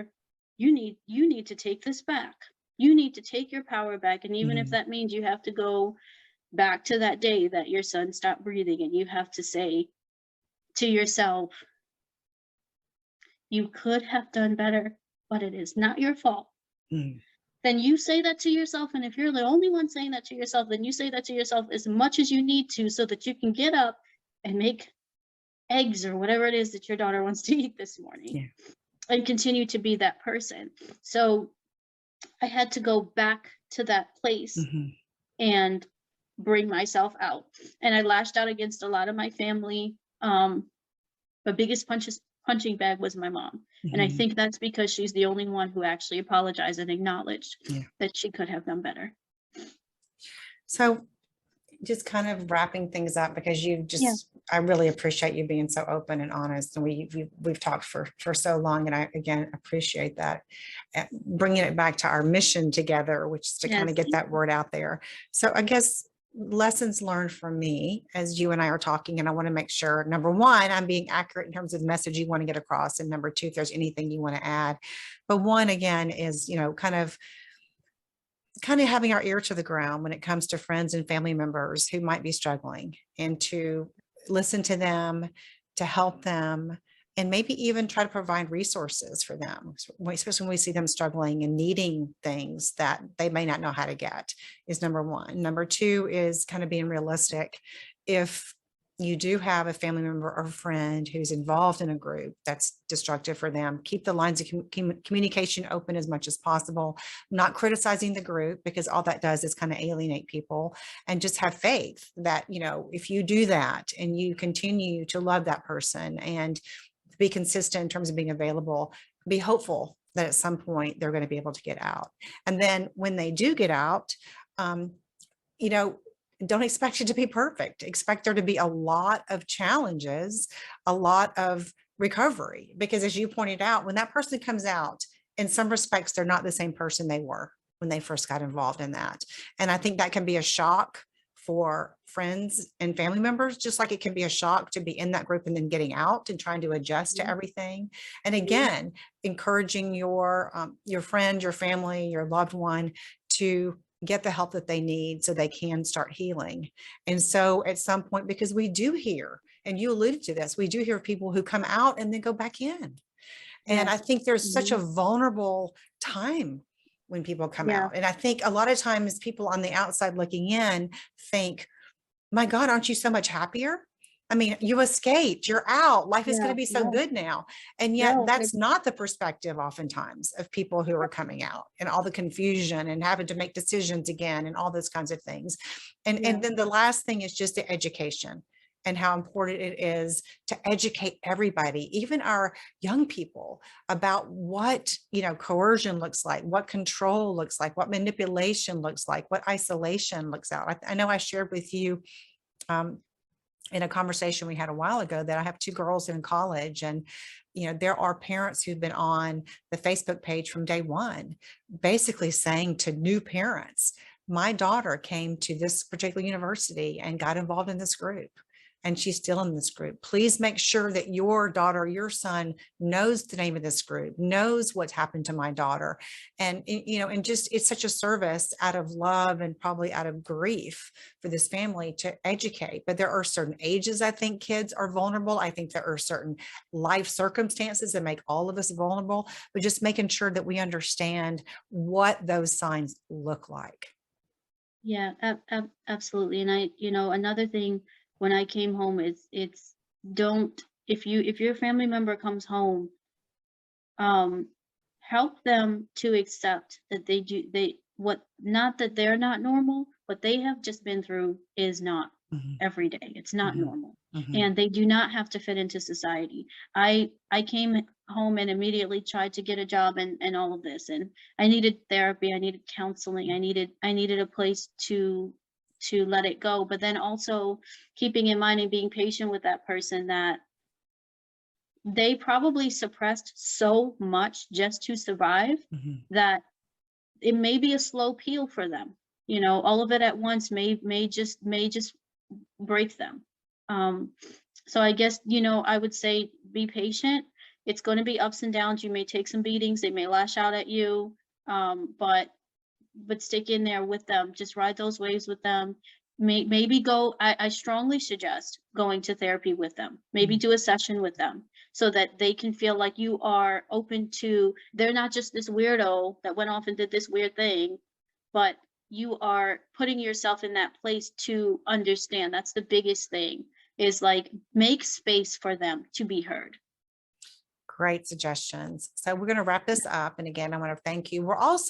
need to take this back. You need to take your power back. And even if that means you have to go back to that day that your son stopped breathing, and you have to say to yourself, you could have done better, but it is not your fault. Mm. Then you say that to yourself. And if you're the only one saying that to yourself, then you say that to yourself as much as you need to, so that you can get up and make eggs or whatever it is that your daughter wants to eat this morning. Yeah. And continue to be that person. So I had to go back to that place and bring myself out. And I lashed out against a lot of my family. My biggest punching bag was my mom. And I think that's because she's the only one who actually apologized and acknowledged that she could have done better. So just kind of wrapping things up, because I really appreciate you being so open and honest. And we've talked for so long, and I, again, appreciate that. Bringing it back to our mission together, which is to kind of get that word out there. So I guess lessons learned from me as you and I are talking, and I want to make sure, number one, I'm being accurate in terms of the message you want to get across. And number two, if there's anything you want to add. But one, again, is, kind of having our ear to the ground when it comes to friends and family members who might be struggling, and to listen to them, to help them, and maybe even try to provide resources for them, especially when we see them struggling and needing things that they may not know how to get, is number one. Number two is kind of being realistic. If you do have a family member or friend who's involved in a group that's destructive for them, keep the lines of communication open as much as possible, not criticizing the group, because all that does is kind of alienate people, and just have faith that, if you do that and you continue to love that person and be consistent in terms of being available, be hopeful that at some point they're going to be able to get out. And then when they do get out, don't expect it to be perfect. Expect there to be a lot of challenges, a lot of recovery, because as you pointed out, when that person comes out, in some respects, they're not the same person they were when they first got involved in that. And I think that can be a shock for friends and family members, just like it can be a shock to be in that group and then getting out and trying to adjust to everything. And again, encouraging your friend, your family, your loved one to get the help that they need so they can start healing. And so at some point, because we do hear, and you alluded to this, we do hear of people who come out and then go back in. And I think there's such a vulnerable time when people come out. And I think a lot of times people on the outside looking in think, my God, aren't you so much happier? I mean, you escaped, you're out, life is going to be so good now. And yet that's not the perspective oftentimes of people who are coming out, and all the confusion and having to make decisions again and all those kinds of things. And then the last thing is just the education, and how important it is to educate everybody, even our young people, about what, coercion looks like, what control looks like, what manipulation looks like, what isolation looks out. I know I shared with you in a conversation we had a while ago that I have two girls in college, and there are parents who've been on the Facebook page from day one, basically saying to new parents, my daughter came to this particular university and got involved in this group, and she's still in this group. Please make sure that your daughter, your son knows the name of this group, knows what's happened to my daughter. And, and just, it's such a service out of love and probably out of grief for this family to educate. But there are certain ages, I think kids are vulnerable. I think there are certain life circumstances that make all of us vulnerable, but just making sure that we understand what those signs look like. Yeah, absolutely. And another thing, when I came home, it's don't, if your family member comes home, help them to accept that not that they're not normal, what they have just been through is not every day. It's not normal. And they do not have to fit into society. I came home and immediately tried to get a job and all of this, and I needed therapy, I needed counseling, I needed a place to let it go, but then also keeping in mind and being patient with that person, that they probably suppressed so much just to survive that it may be a slow peel for them. All of it at once may just break them. So I guess, you know, I would say be patient. It's going to be ups and downs. You may take some beatings. They may lash out at you. But stick in there with them. Just ride those waves with them. Maybe go, I strongly suggest going to therapy with them. Maybe do a session with them so that they can feel like you are open to, they're not just this weirdo that went off and did this weird thing, but you are putting yourself in that place to understand. That's the biggest thing, is like make space for them to be heard. Great suggestions. So we're going to wrap this up. And again, I want to thank you.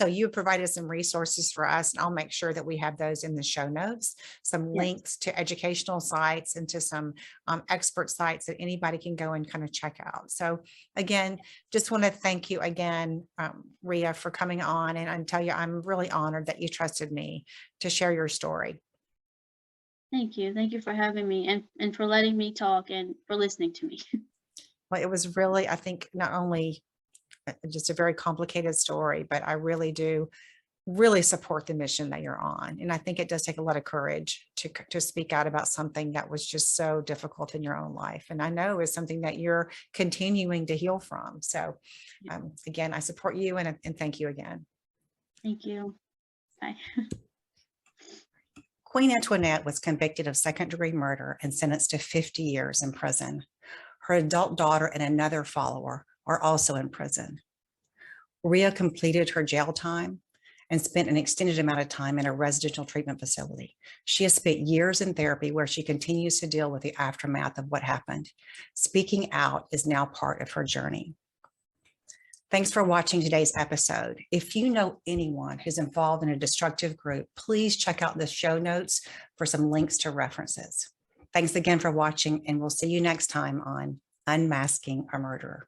You have provided some resources for us, and I'll make sure that we have those in the show notes, some Yes. links to educational sites and to some expert sites that anybody can go and kind of check out. So again, just want to thank you again, Ria, for coming on. And I tell you, I'm really honored that you trusted me to share your story. Thank you. Thank you for having me and for letting me talk and for listening to me. Well, it was really, I think, not only just a very complicated story, but I really do really support the mission that you're on. And I think it does take a lot of courage to speak out about something that was just so difficult in your own life. And I know is something that you're continuing to heal from. So again, I support you and thank you again. Thank you. Bye. Queen Antoinette was convicted of second-degree murder and sentenced to 50 years in prison. Her adult daughter and another follower are also in prison. Ria completed her jail time and spent an extended amount of time in a residential treatment facility. She has spent years in therapy where she continues to deal with the aftermath of what happened. Speaking out is now part of her journey. Thanks for watching today's episode. If you know anyone who's involved in a destructive group, please check out the show notes for some links to references. Thanks again for watching, and we'll see you next time on Unmasking a Murderer.